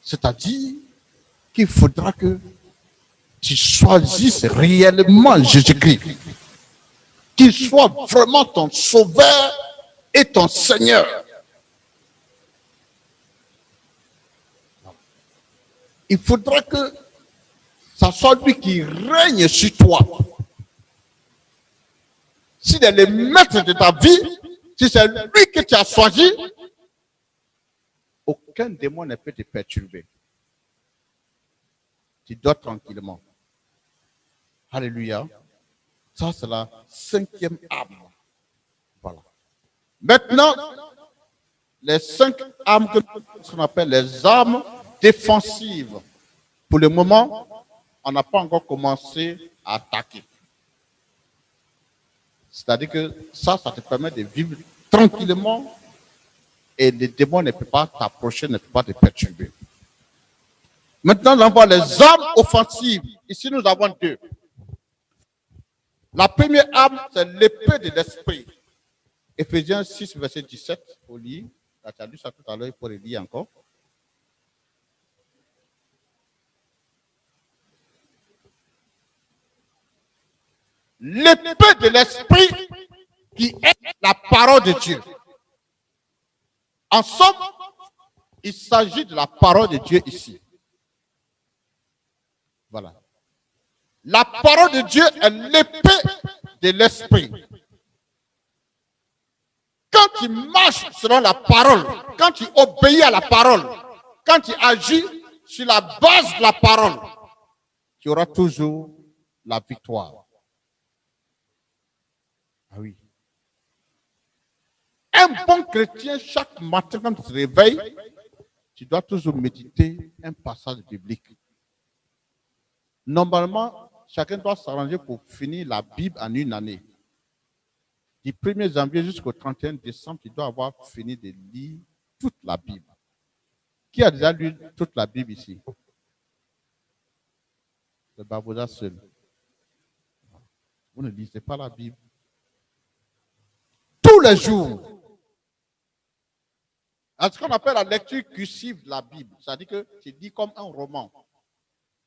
C'est-à-dire qu'il faudra que tu choisisses réellement Jésus-Christ. Qu'il soit vraiment ton sauveur et ton Seigneur. Il faudra que ça soit lui qui règne sur toi. S'il est le maître de ta vie, si c'est lui que tu as choisi, aucun démon ne peut te perturber. Tu dors tranquillement. Alléluia. Ça, c'est la cinquième âme. Voilà. Maintenant, les 5 âmes que qu'on appelle les âmes défensives. Pour le moment, on n'a pas encore commencé à attaquer. C'est-à-dire que ça te permet de vivre tranquillement et les démons ne peuvent pas t'approcher, ne peuvent pas te perturber. Maintenant, on voit les armes offensives. Ici, nous avons 2. La première arme, c'est l'épée de l'esprit. Éphésiens 6, verset 17, au lit. Tu as lu ça tout à l'heure, il faut le lire encore. L'épée de l'esprit qui est la parole de Dieu. En somme, il s'agit de la parole de Dieu ici. Voilà. La parole de Dieu est l'épée de l'esprit. Quand tu marches selon la parole, quand tu obéis à la parole, quand tu agis sur la base de la parole, tu auras toujours la victoire. Ah oui. Un bon chrétien, chaque matin quand tu te réveilles, tu dois toujours méditer un passage biblique. Normalement, chacun doit s'arranger pour finir la Bible en une année. Du 1er janvier jusqu'au 31 décembre, tu dois avoir fini de lire toute la Bible. Qui a déjà lu toute la Bible ici? Le Babouda seul. Vous ne lisez pas la Bible. Tous les jours. C'est ce qu'on appelle la lecture cursive de la Bible. C'est-à-dire que tu lis comme un roman.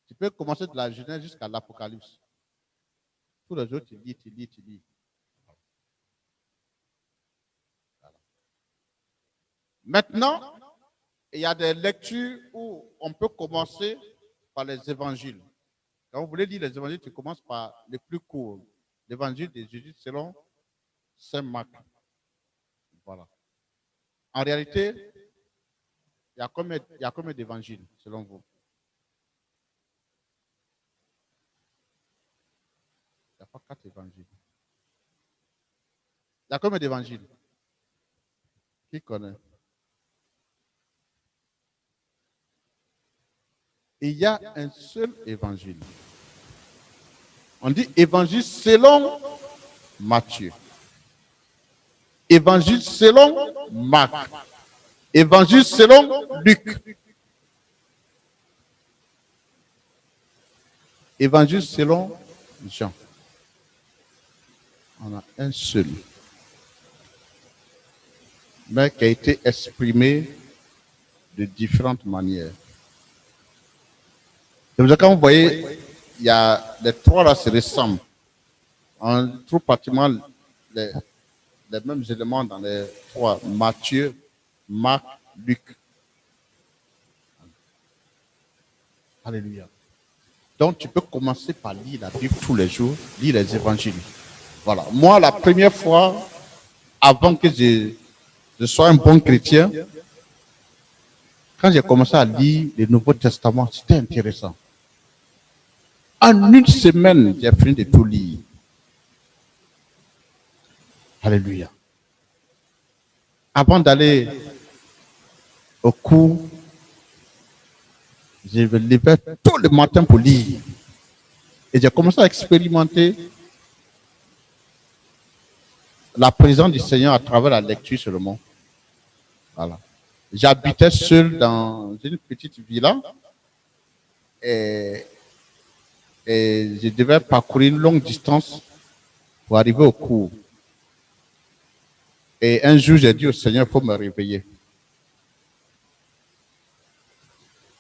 Tu peux commencer de la Genèse jusqu'à l'Apocalypse. Tous les jours, tu lis. Voilà. Maintenant, il y a des lectures où on peut commencer par les évangiles. Quand vous voulez lire les évangiles, tu commences par les plus courts. L'évangile de Jésus selon Saint Marc. Voilà. En réalité, il y a combien d'évangiles selon vous? Il n'y a pas 4 évangiles. Il y a combien d'évangiles? Qui connaît? Il y a un seul évangile. On dit évangile selon Matthieu. Évangile selon Marc. Évangile selon Luc. Évangile selon Jean. On a un seul, mais qui a été exprimé de différentes manières. Donc, quand vous voyez, il y a les trois là se ressemblent. On trouve pratiquement les, les mêmes éléments dans les trois. Matthieu, Marc, Luc. Alléluia. Donc, tu peux commencer par lire la Bible tous les jours, lire les évangiles. Voilà. Moi, la première fois, avant que je sois un bon chrétien, quand j'ai commencé à lire le Nouveau Testament, c'était intéressant. En une semaine, j'ai fini de tout lire. Alléluia. Avant d'aller au cours, je me levais tout le matin pour lire. Et j'ai commencé à expérimenter la présence du Seigneur à travers la lecture seulement. Voilà. J'habitais seul dans une petite villa et, et je devais parcourir une longue distance pour arriver au cours. Et un jour, j'ai dit au Seigneur, il faut me réveiller.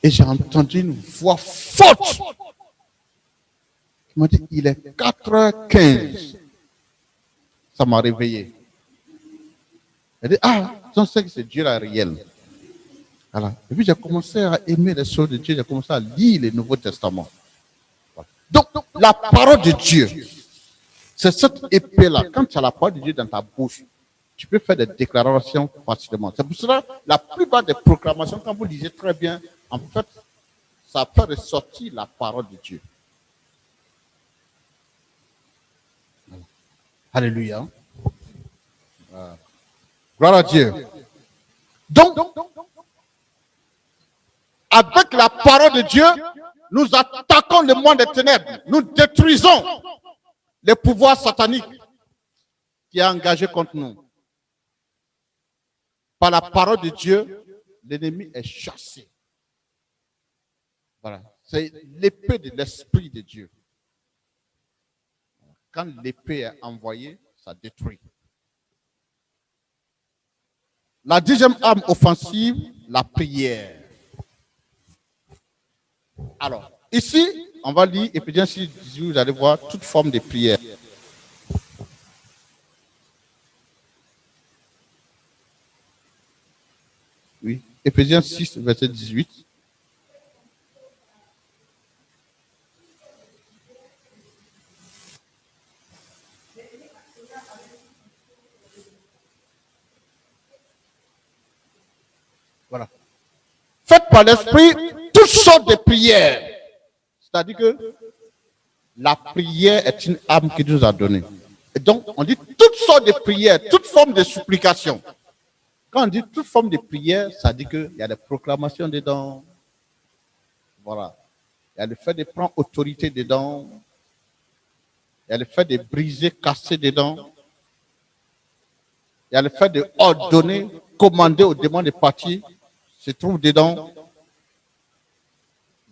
Et j'ai entendu une voix forte qui m'a dit, il est 4h15. Ça m'a réveillé. Elle dit, ah, je sais que c'est Dieu la réelle. Voilà. Et puis j'ai commencé à aimer les choses de Dieu, j'ai commencé à lire le Nouveau Testament. Voilà. Donc, la parole de Dieu, c'est cette épée-là. Quand tu as la parole de Dieu dans ta bouche, tu peux faire des déclarations facilement. C'est pour cela que la plupart des proclamations, quand vous lisez très bien, en fait, ça fait ressortir la parole de Dieu. Voilà. Alléluia. Voilà. Gloire à Dieu. Donc, avec la parole de Dieu, nous attaquons le monde des ténèbres. Nous détruisons les pouvoirs sataniques qui est engagé contre nous. Par la parole de Dieu, l'ennemi est chassé. Voilà. C'est l'épée de l'Esprit de Dieu. Quand l'épée est envoyée, ça détruit. La deuxième arme offensive, la prière. Alors, ici, on va lire Éphésiens 6, 18, vous allez voir toute forme de prière. Oui, Éphésiens 6, verset 18. Voilà. Faites par l'esprit toutes sortes de prières. C'est-à-dire que la prière est une arme qu'il nous a donnée. Et donc, on dit toutes sortes de prières, toute forme de supplication. Quand on dit toute forme de prière, ça dit qu'il y a des proclamations dedans. Voilà. Il y a le fait de prendre autorité dedans. Il y a le fait de briser, casser dedans. Il y a le fait de ordonner, commander aux démons de partir, se trouve dedans.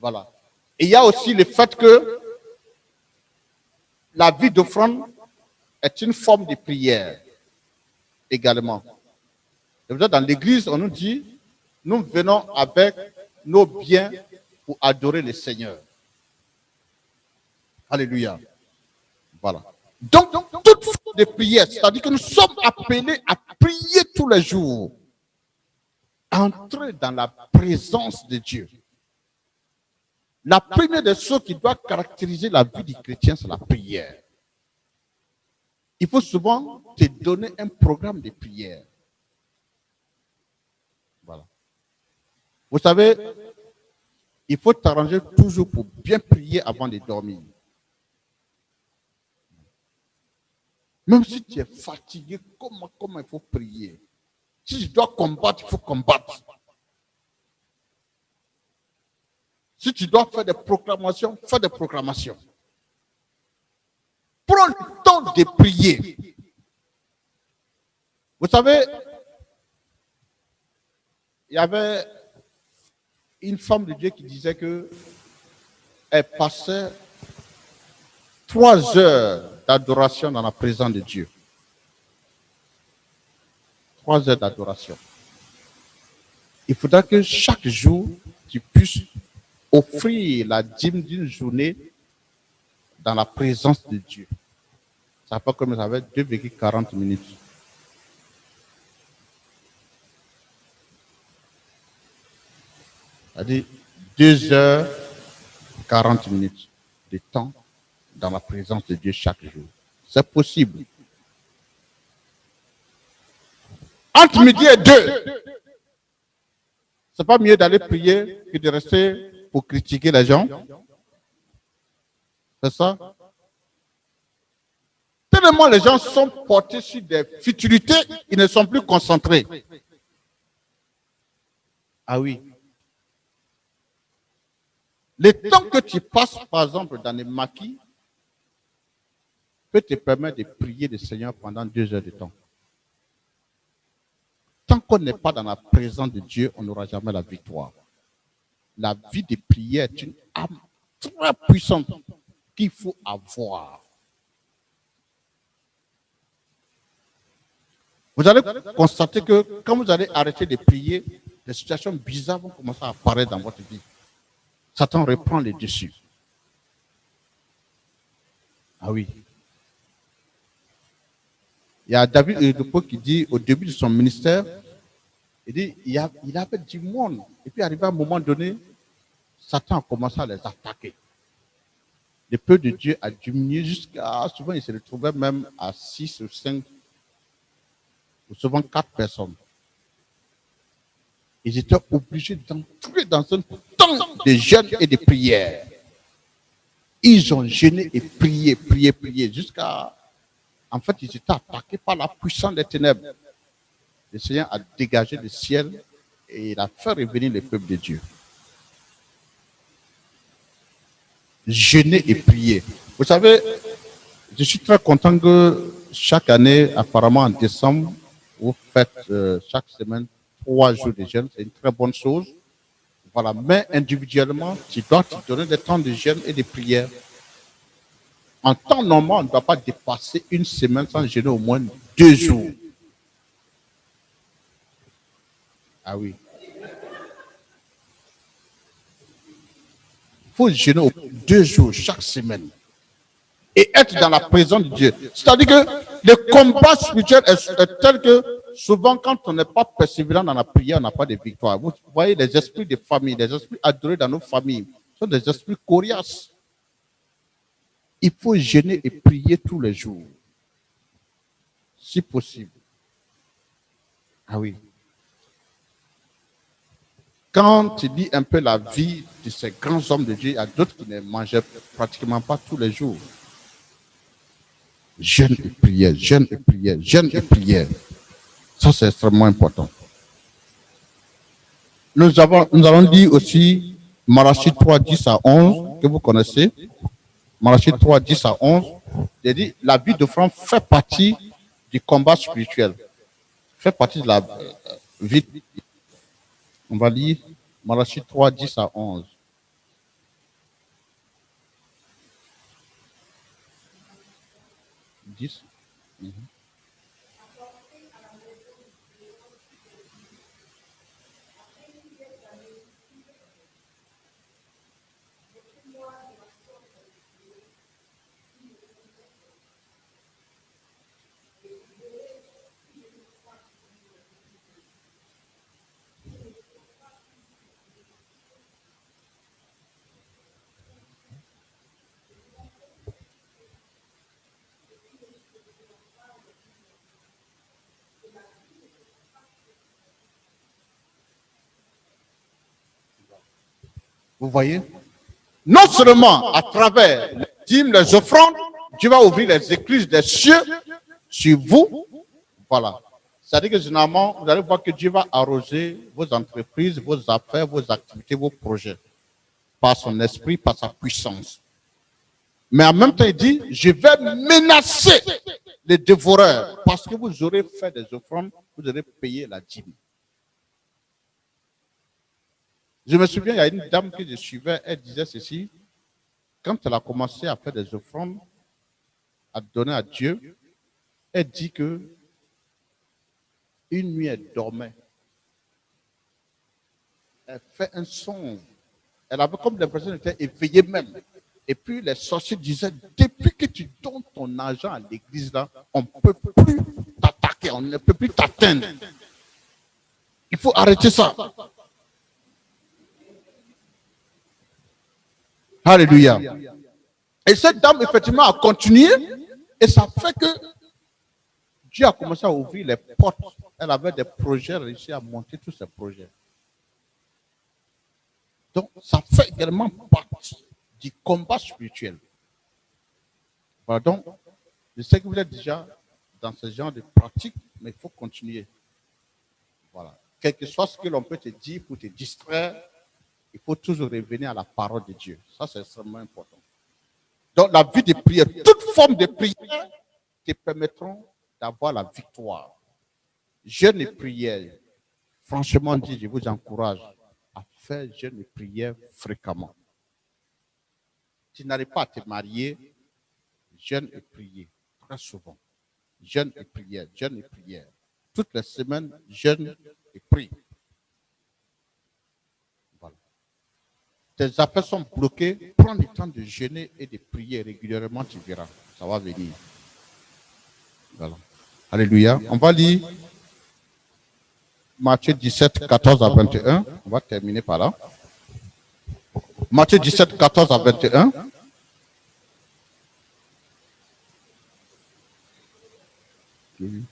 Voilà. Et il y a aussi le fait que la vie d'offrande est une forme de prière également. Dans l'église, on nous dit, nous venons avec nos biens pour adorer le Seigneur. Alléluia. Voilà. Donc, toute forme de prière, c'est-à-dire que nous sommes appelés à prier tous les jours. Entrer dans la présence de Dieu. La première des choses qui doit caractériser la vie du chrétien, c'est la prière. Il faut souvent te donner un programme de prière. Voilà. Vous savez, il faut t'arranger toujours pour bien prier avant de dormir. Même si tu es fatigué, comment il faut prier? Si tu dois combattre, il faut combattre. Si tu dois faire des proclamations, fais des proclamations. Prends le temps de prier. Vous savez, il y avait une femme de Dieu qui disait que elle passait 3 heures d'adoration dans la présence de Dieu. 3 heures d'adoration. Il faudra que chaque jour, tu puisses offrir la dîme d'une journée dans la présence de Dieu. Ça peut comme ça va être 2,40 minutes. C'est-à-dire 2 heures 40 minutes de temps dans la présence de Dieu chaque jour. C'est possible. Entre midi et 2, c'est pas mieux d'aller prier que de rester pour critiquer les gens. C'est ça? Tellement les gens sont portés sur des futilités, ils ne sont plus concentrés. Ah oui. Le temps que tu passes, par exemple, dans les maquis, peut te permettre de prier le Seigneur pendant 2 heures de temps. Tant qu'on n'est pas dans la présence de Dieu, on n'aura jamais la victoire. La vie de prière est une âme très puissante qu'il faut avoir. Vous allez constater que quand vous allez arrêter de prier, des situations bizarres vont commencer à apparaître dans votre vie. Satan reprend les dessus. Ah oui. Il y a David Oyedepo qui dit au début de son ministère, il dit il avait du monde. Et puis arrivé à un moment donné, Satan a commencé à les attaquer. Le peuple de Dieu a diminué jusqu'à, souvent il se retrouvait même à 6 ou 5, ou souvent 4 personnes. Ils étaient obligés d'entrer dans un temps de jeûne et de prière. Ils ont jeûné et prié, jusqu'à... En fait, ils étaient attaqués par la puissance des ténèbres. Le Seigneur a dégagé le ciel et il a fait revenir le peuple de Dieu. Jeûner et prier. Vous savez, je suis très content que chaque année, apparemment en décembre, vous faites chaque semaine 3 jours de jeûne. C'est une très bonne chose. Voilà. Mais individuellement, tu dois te donner des temps de jeûne et de prière. En temps normal, on ne doit pas dépasser une semaine sans jeûner au moins 2 jours. Ah oui. Il faut jeûner au moins 2 jours chaque semaine. Et être dans la présence de Dieu. C'est-à-dire que le combat spirituel est tel que souvent, quand on n'est pas persévérant dans la prière, on n'a pas de victoire. Vous voyez, les esprits de famille, les esprits adorés dans nos familles, sont des esprits coriaces. Il faut jeûner et prier tous les jours, si possible. Ah oui. Quand tu lis un peu la vie de ces grands hommes de Dieu, il y a d'autres qui ne mangeaient pratiquement pas tous les jours. Jeûne et prière, jeûne et prière, jeûne et prière. Ça, c'est extrêmement important. Nous allons lire aussi Malachie 3, 10 à 11, que vous connaissez. Malachie 3, 10 à 11. Il dit, la vie d'offrande fait partie du combat spirituel. Fait partie de la vie. On va lire Malachie 3, 10 à 11. Vous voyez? Non seulement à travers les dîmes, les offrandes, Dieu va ouvrir les écluses des cieux sur vous. Voilà. C'est-à-dire que généralement, vous allez voir que Dieu va arroser vos entreprises, vos affaires, vos activités, vos projets. Par son esprit, par sa puissance. Mais en même temps, il dit, je vais menacer les dévoreurs. Parce que vous aurez fait des offrandes, vous aurez payé la dîme. Je me souviens, il y a une dame que je suivais, elle disait ceci. Quand elle a commencé à faire des offrandes, a donné à Dieu, elle dit que une nuit elle dormait. Elle fait un songe. Elle avait comme l'impression qu'elle était éveillée même. Et puis les sorciers disaient, depuis que tu donnes ton argent à l'église là, on ne peut plus t'attaquer, on ne peut plus t'atteindre. Il faut arrêter ça. Alléluia. Et cette dame, effectivement, a continué. Et ça fait que Dieu a commencé à ouvrir les portes. Elle avait des projets, réussi à monter tous ces projets. Donc, ça fait également partie du combat spirituel. Voilà, donc, je sais que vous êtes déjà dans ce genre de pratique, mais il faut continuer. Voilà. Quel que soit ce que l'on peut te dire pour te distraire, il faut toujours revenir à la parole de Dieu. Ça, c'est extrêmement important. Donc, la vie de prière, toute forme de prière te permettront d'avoir la victoire. Jeûne et prière, franchement dit, je vous encourage à faire jeûne et prière fréquemment. Tu n'arrives pas à te marier, jeûne et prière très souvent. Jeûne et prière, jeûne et prière. Toutes les semaines, jeûne et prie. Voilà. Tes affaires sont bloquées, prends le temps de jeûner et de prier régulièrement, tu verras, ça va venir. Voilà. Alléluia. On va lire Matthieu 17, 14 à 21. On va terminer par là. Matthieu 17, 14 à 21. Oui.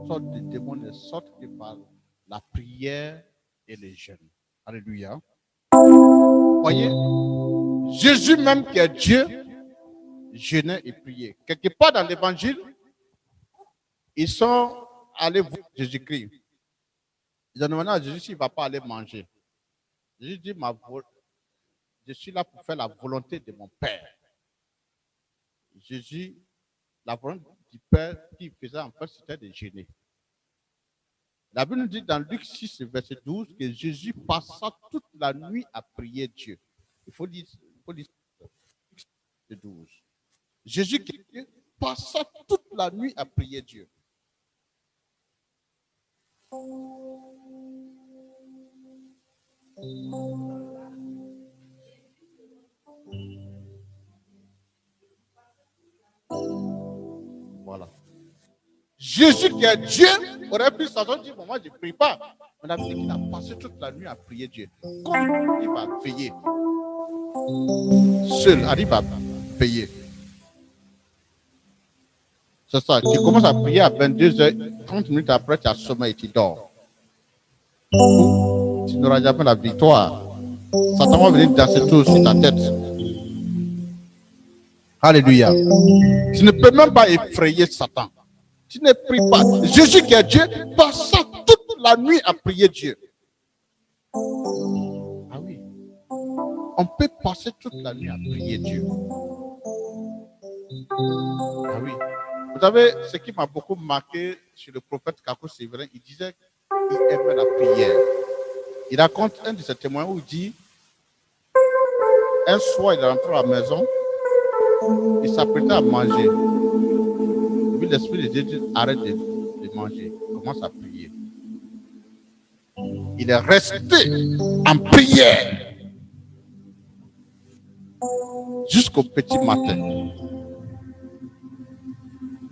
Sorte de démons ne sortent que par la prière et les jeûnes. Alléluia. Voyez, Jésus même qui est Dieu, jeûnait et priait. Quelque part dans l'évangile, ils sont allés voir Jésus-Christ. Ils ont demandé à Jésus s'il ne va pas aller manger. Jésus dit, je suis là pour faire la volonté de mon Père. Jésus, la volonté du Père qu'il faisait en fait, c'était de jeûner. La Bible nous dit dans Luc 6, verset 12, que Jésus passa toute la nuit à prier Dieu. Il faut lire Luc 6, 12. Jésus passa toute la nuit à prier Dieu. Voilà. Jésus qui est Dieu aurait pu s'attendre dire, bon, moi je ne prie pas. On a dit qu'il a passé toute la nuit à prier Dieu. Comment il va veiller? Seul, arrive à veiller. C'est ça. Tu commences à prier à 22h, 30 minutes après, tu as sommeil et tu dors. Tu n'auras jamais la victoire. Satan va venir danser tout sur ta tête. Alléluia. Tu ne peux même pas effrayer Satan. Tu ne pries pas. Jésus qui est Dieu passa toute la nuit à prier Dieu. Ah oui. On peut passer toute la nuit à prier Dieu. Ah oui. Vous savez, ce qui m'a beaucoup marqué chez le prophète Kakou Séverin, il disait qu'il aimait la prière. Il raconte un de ses témoins où il dit, un soir, il est rentré à la maison, il s'apprêtait à manger. Puis l'Esprit de Dieu dit, arrête de manger, commence à prier. Il est resté en prière jusqu'au petit matin.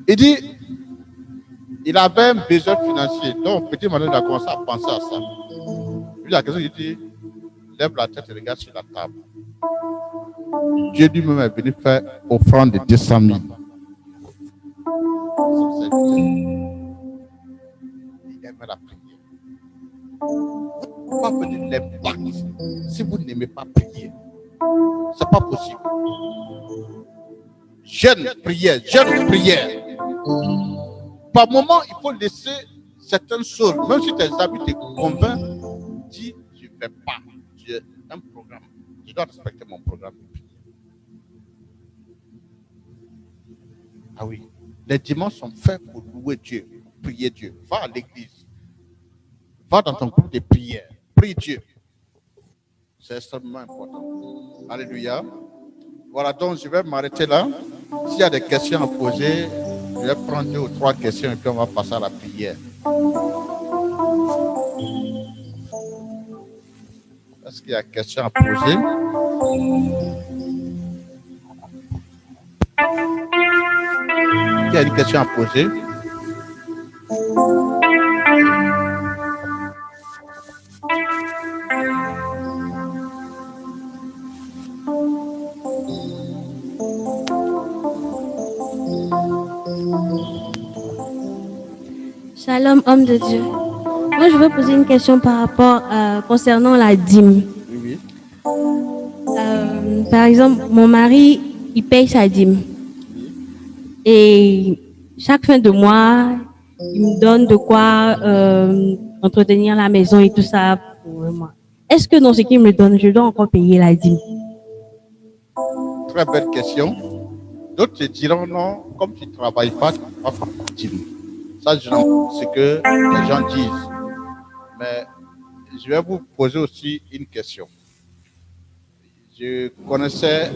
Il dit, il avait un besoin financier. Donc, au petit matin, il a commencé à penser à ça. Puis la question, il dit, lève la tête et regarde sur la table. Dieu lui-même est venu faire offrande de 200 000. Il aime la prière. Vous ne pouvez pas venir l'impact si vous n'aimez pas prier. Ce n'est pas possible. Jeune prière. Par moment, il faut laisser certaines choses, même si tes amis te convainquent, dis, je ne fais pas. J'ai un programme. Je dois respecter mon programme de prière. Ah oui. Les dimanches sont faits pour louer Dieu, pour prier Dieu. Va à l'église. Va dans ton groupe de prière. Prie Dieu. C'est extrêmement important. Alléluia. Voilà, donc je vais m'arrêter là. S'il y a des questions à poser, je vais prendre 2 ou 3 questions et puis on va passer à la prière. Est-ce qu'il y a des questions à poser? Il y a une question à poser? Shalom, homme de Dieu. Moi, je veux poser une question par rapport concernant la dîme. Oui. Par exemple, mon mari, il paye sa dîme. Et chaque fin de mois, il me donne de quoi entretenir la maison et tout ça pour moi. Est-ce que dans ce qu'il me donne, je dois encore payer la dîme? Très belle question. D'autres te diront non, comme tu ne travailles pas, tu ne vas pas faire la dîme. Ça, c'est ce que les gens disent. Mais je vais vous poser aussi une question. Je connaissais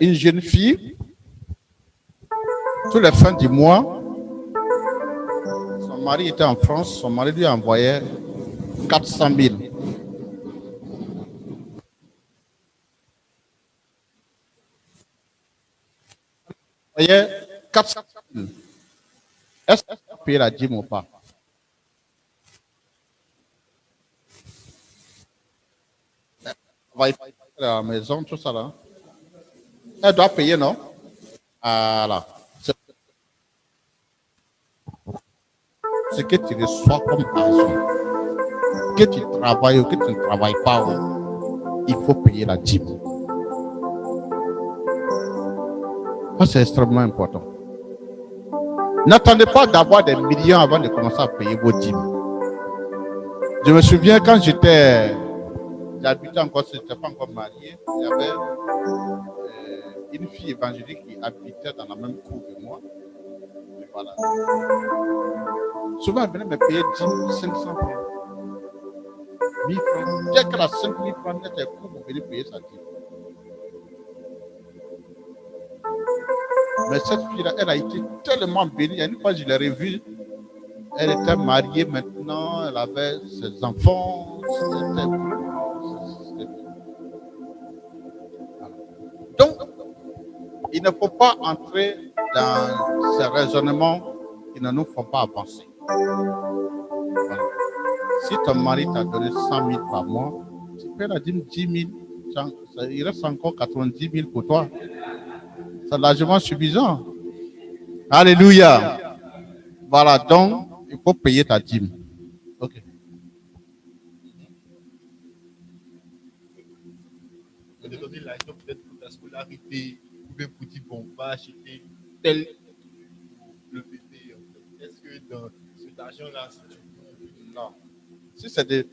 une jeune fille. Tous les fins du mois, son mari était en France, son mari lui envoyait 400 000. Il envoyait 400 000. Est-ce qu'elle a payé la dîme ou pas? Elle va payer à la maison, tout ça là. Elle doit payer, non? Voilà. Ce que tu reçois comme argent, que tu travailles ou que tu ne travailles pas, il faut payer la dîme. Ça, c'est extrêmement important. N'attendez pas d'avoir des millions avant de commencer à payer vos dîmes. Je me souviens quand j'habitais encore, je n'étais pas encore marié, il y avait une fille évangélique qui habitait dans la même cour que moi. Et voilà. Souvent, elle venait me payer 500 francs. 1000 francs. Dès qu'elle a 5 000 francs, elle était court pour venir payer sa dîme. Mais cette fille-là, elle a été tellement bénie. Il y a une fois, je l'ai revue. Elle était mariée maintenant, elle avait ses enfants. Donc, il ne faut pas entrer dans ces raisonnements qui ne nous font pas avancer. Voilà. Si ton mari t'a donné 100 000 par mois, tu peux la dîme 10 000. Il reste encore 90 000 pour toi. C'est largement suffisant. Alléluia. Voilà, donc, il faut payer ta dîme. Ok. On te donner l'argent peut-être pour ta scolarité, ou bien pour dire, bon, va acheter tel pour le bébé. Est-ce que dans cet argent-là, si tu peux... Non. Si c'est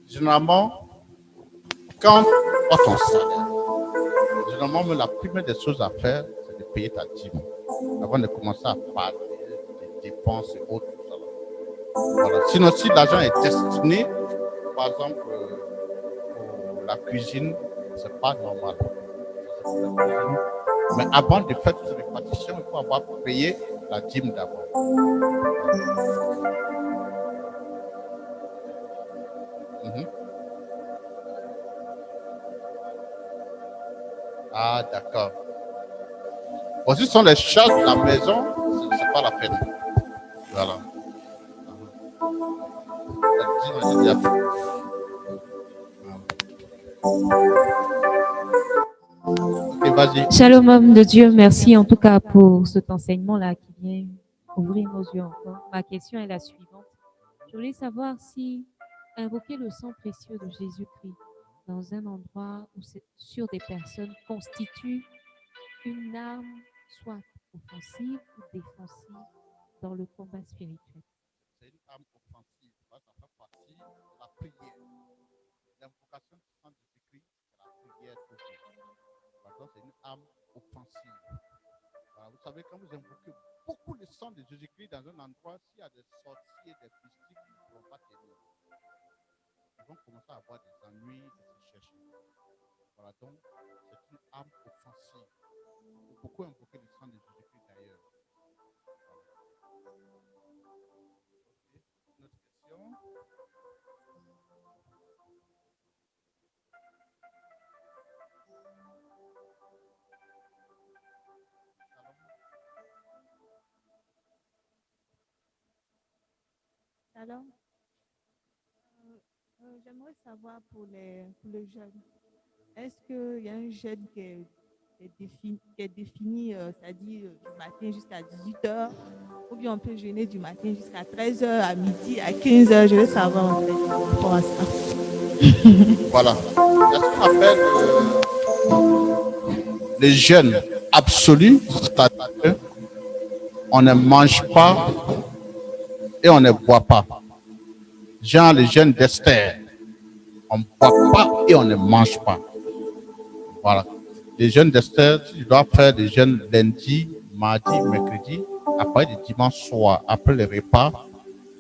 généralement, quand tu as ton salaire, généralement, la première des choses à faire, c'est de payer ta dîme avant de commencer à parler des dépenses et autres. Voilà. Sinon, si l'argent est destiné, par exemple, pour la cuisine, ce n'est pas normal. Mais avant de faire cette répartition, il faut avoir payé la dîme d'abord. Ah, d'accord. Bon, si ce sont les charges de la maison, ce n'est pas la peine. Voilà. Et vas-y. Shalom, homme de Dieu, merci en tout cas pour cet enseignement-là qui vient ouvrir nos yeux encore. Ma question est la suivante. Je voulais savoir si invoquer le sang précieux de Jésus-Christ dans un endroit où c'est sur des personnes constitue une arme soit offensive ou défensive dans le combat spirituel. C'est une arme offensive, ça fait partie de la prière. L'invocation du sang de Jésus-Christ, c'est la prière toujours. Pardon, c'est une arme offensive. Voilà, vous savez, quand vous invoquez beaucoup le sang de Jésus-Christ dans un endroit, s'il y a des sorciers, des mystiques qui ne pourront pas tenir, ils vont commencer à avoir des ennuis et se chercher. Voilà, donc c'est une arme offensive. Il faut beaucoup invoquer le sang de Jésus-Christ d'ailleurs. Voilà. Une autre question? Alors, j'aimerais savoir pour les jeunes, est-ce qu'il y a un jeûne qui est défini, c'est-à-dire du matin jusqu'à 18h, ou bien on peut jeûner du matin jusqu'à 13h, à midi, à 15h, je veux savoir en fait par rapport à ça. Voilà. Il y a ce qu'on appelle le jeûne absolu, c'est-à-dire on ne mange pas et on ne boit pas. Genre le jeûne d'Esther. On ne boit pas et on ne mange pas. Voilà. Le jeûne d'Esther, tu dois faire le jeûne lundi, mardi, mercredi. Après le dimanche soir, après le repas,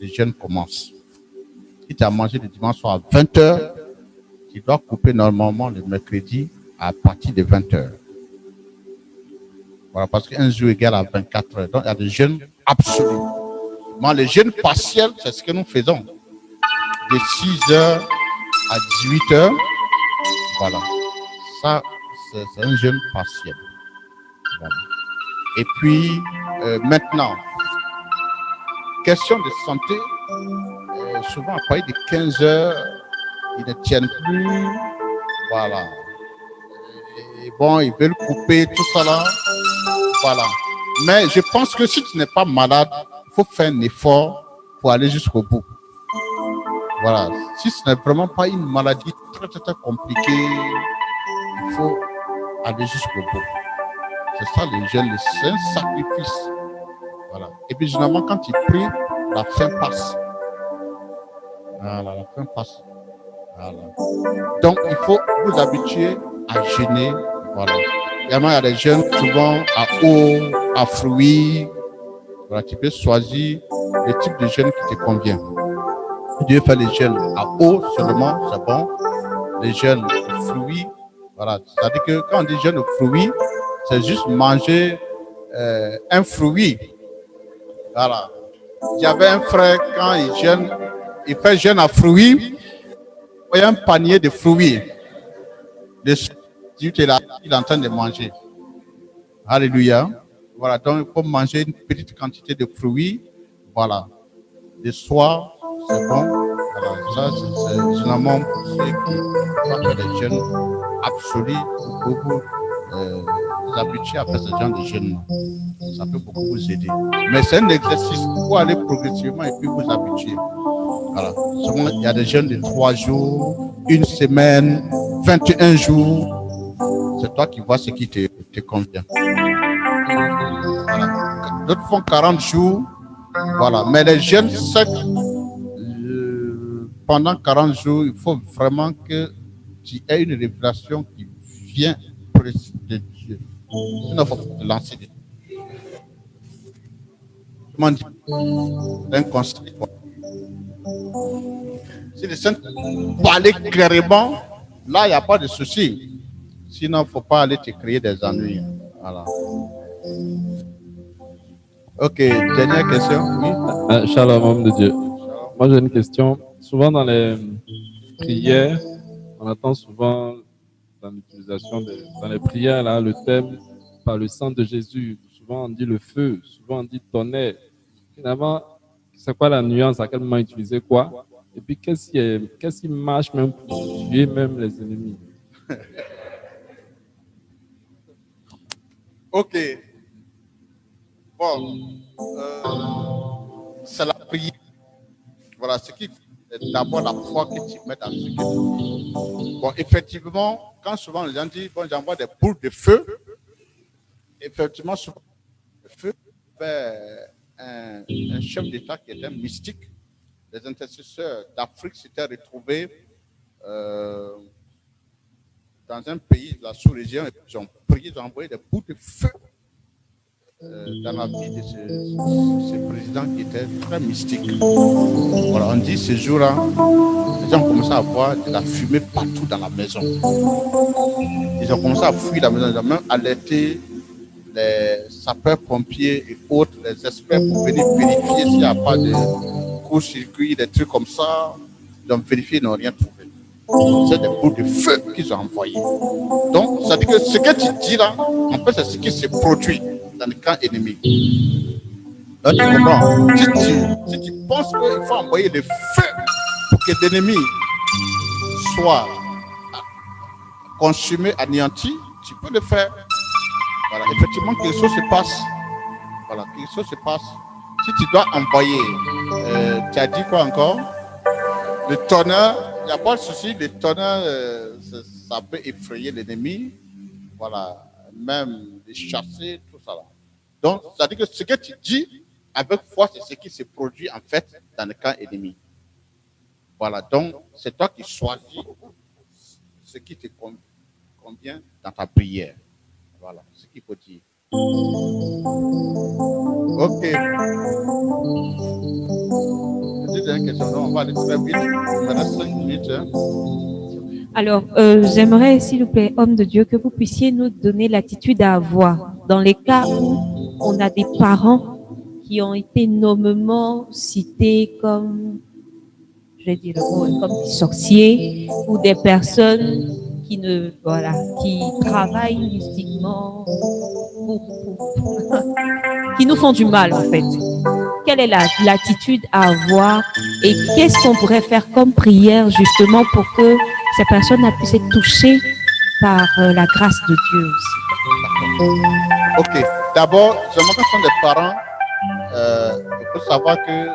le jeûne commence. Si tu as mangé le dimanche soir à 20h, tu dois couper normalement le mercredi à partir de 20h. Voilà, parce qu'un jour égale à 24 heures. Donc, il y a des jeûnes absolus. Mais le jeûne partiel, c'est ce que nous faisons. De 6h à 18h. Voilà. Ça, c'est un jeûne partiel. Voilà. Et puis, maintenant, question de santé, souvent à partir de 15h, ils ne tiennent plus. Voilà. Et bon, ils veulent couper tout ça là. Voilà. Mais je pense que si tu n'es pas malade, il faut faire un effort pour aller jusqu'au bout. Voilà. Si ce n'est vraiment pas une maladie très, très, très compliquée, il faut aller jusqu'au bout. C'est ça le jeûne, c'est un sacrifice. Voilà. Et puis généralement, quand tu pries, la faim passe. Voilà, la faim passe. Voilà. Donc, il faut vous habituer à jeûner. Voilà. Également, il y a des jeûnes souvent à eau, à fruits. Voilà, tu peux choisir le type de jeûne qui te convient. Si tu veux faire les jeûnes à eau seulement, c'est bon. Les jeûnes aux fruits, voilà. C'est-à-dire que quand on dit jeûne aux fruits, c'est juste manger un fruit. Voilà. J'avais un frère, quand il jeûne, il fait jeûne à fruits. Il y a un panier de fruits. Il est en train de manger. Alléluia. Voilà, donc il faut manger une petite quantité de fruits. Voilà. Le soir, c'est bon. Voilà, ça, c'est généralement pour ceux qui vont faire des jeûnes absolus. Beaucoup vous habituer à faire ce genre de jeûne. Ça peut beaucoup vous aider. Mais c'est un exercice pour aller progressivement et puis vous habituer. Voilà. Souvent, il y a des jeûnes de 3 jours, 1 semaine, 21 jours. C'est toi qui vois ce qui te convient. Voilà. D'autres font 40 jours. Voilà. Mais les jeûnes secs, pendant 40 jours, il faut vraiment que tu aies une révélation qui vient de Dieu. Sinon, il ne faut pas te lancer dedans. Comment dire? Un conseil. Si les saints parlent clairement, là, il n'y a pas de souci. Sinon, il ne faut pas aller te créer des ennuis. Voilà. Ok, dernière question. Oui. Shalom, homme de Dieu. Moi, j'ai une question. Souvent, dans les prières, on entend souvent dans l'utilisation dans les prières, là, le thème par le sang de Jésus. Souvent, on dit le feu. Souvent, on dit tonnerre. Finalement, c'est quoi la nuance? À quel moment utiliser quoi? Et puis, qu'est-ce qui marche même pour tuer même les ennemis? Ok. Bon. C'est la prière. Voilà, ce qui est d'abord la foi que tu mets dans ce que tu dis. Bon, effectivement, quand souvent les gens disent, bon, j'envoie des boules de feu, effectivement, souvent, le feu, un chef d'État qui était mystique, les intercesseurs d'Afrique s'étaient retrouvés dans un pays de la sous-région et ils ont prié, ils ont envoyé des boules de feu dans la vie de ce président qui était très mystique. Voilà, on dit ce jour-là, les gens ont commencé à voir de la fumée partout dans la maison. Ils ont commencé à fuir la maison, ils ont même alerté les sapeurs-pompiers et autres, les experts pour venir vérifier s'il n'y a pas de court-circuit, des trucs comme ça. Ils ont vérifié, ils n'ont rien trouvé. C'est des boules de feu qu'ils ont envoyées. Donc, ça veut dire que ce que tu dis là, en fait, c'est ce qui se produit dans le camp ennemi. Là, tu comprends? Si tu penses qu'il faut envoyer le feu pour que l'ennemi soit consumé, anéanti, tu peux le faire. Voilà, effectivement, quelque chose se passe. Voilà, quelque chose se passe. Si tu dois envoyer, tu as dit quoi encore? Le tonnerre, il n'y a pas de souci, le tonnerre, ça peut effrayer l'ennemi. Voilà, même les chasser, tout ça là. Donc, ça veut dire que ce que tu dis avec foi, c'est ce qui se produit en fait dans le camp ennemi. Voilà, donc c'est toi qui choisis ce qui te convient dans ta prière. Voilà, ce qu'il faut dire. Ok. Petite question, donc on va aller très vite. Il me reste 5 minutes. Hein. Alors, j'aimerais, s'il vous plaît, homme de Dieu, que vous puissiez nous donner l'attitude à avoir dans les cas où on a des parents qui ont été nommément cités comme, je vais dire le mot, comme des sorciers ou des personnes qui qui travaillent mystiquement, qui nous font du mal en fait. Quelle est l'attitude à avoir et qu'est-ce qu'on pourrait faire comme prière justement pour que ces personnes puissent être touchées par la grâce de Dieu aussi? Ok. D'abord, j'aimerais que ce sont des parents. Il faut savoir que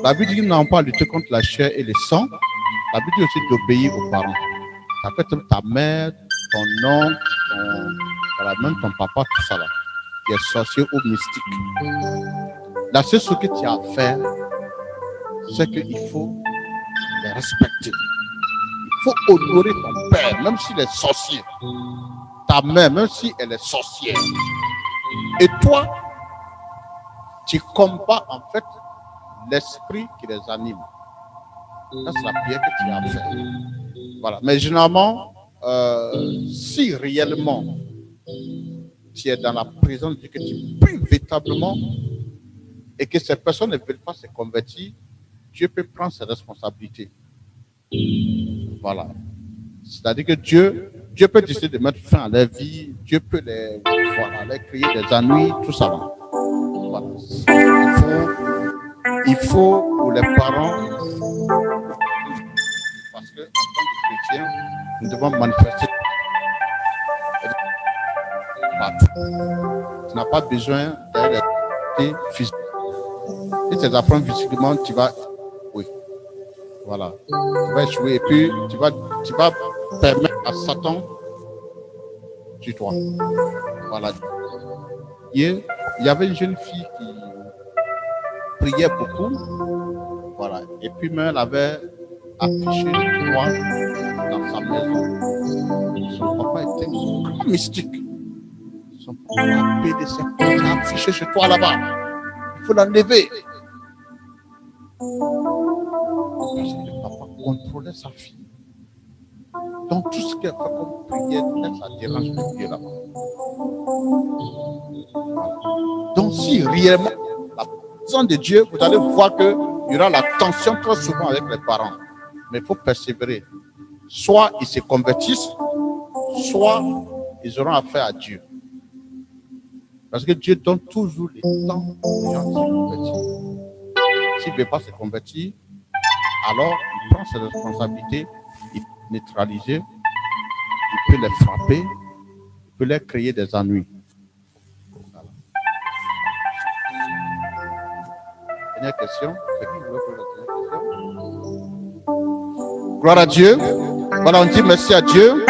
la Bible dit qu'ils n'ont pas à lutter contre la chair et le sang. La Bible dit aussi d'obéir aux parents. Ça peut être ta mère, ton oncle, voilà, même ton papa, tout ça là, qui est sorcier ou mystique. La seule chose que tu as à faire, c'est qu'il faut les respecter. Il faut honorer ton père, même s'il est sorcier. Ta mère, même si elle est sorcière. Et toi, tu combats en fait l'esprit qui les anime. Ça, c'est la prière que tu as à faire. Voilà. Mais généralement, si réellement tu es dans la présence de Dieu, que tu pries véritablement et que ces personnes ne veulent pas se convertir, Dieu peut prendre ses responsabilités. Voilà. C'est-à-dire que Dieu peut décider de mettre fin à leur vie, Dieu peut les créer des ennuis, tout ça. Voilà. Il faut pour les parents, parce que en tant que chrétien, nous devons manifester partout. Tu n'as pas besoin d'être physique. Si tu apprends physiquement, tu vas échouer. Voilà. Tu vas échouer et puis tu vas permettre à Satan sur toi. Voilà. Il y avait une jeune fille qui priait beaucoup. Voilà. Et puis même elle avait afficher toi dans sa maison. Son papa était un grand mystique. Son papa l'a appelé, c'est affiché chez toi là-bas. Il faut l'enlever. Parce que le papa contrôlait sa fille. Donc tout ce qu'elle fait comme prière, ça dérange le Dieu là-bas. Donc si réellement la présence de Dieu, vous allez voir qu'il y aura la tension très souvent avec les parents. Mais il faut persévérer. Soit ils se convertissent, soit ils auront affaire à Dieu. Parce que Dieu donne toujours les temps aux gens de se convertir. S'il ne veut pas se convertir, alors il prend ses responsabilités, il peut neutraliser, il peut les frapper, il peut leur créer des ennuis. Voilà. Dernière question. C'est qui veut poser la dernière question? Gloire à Dieu. Voilà, on dit merci à Dieu.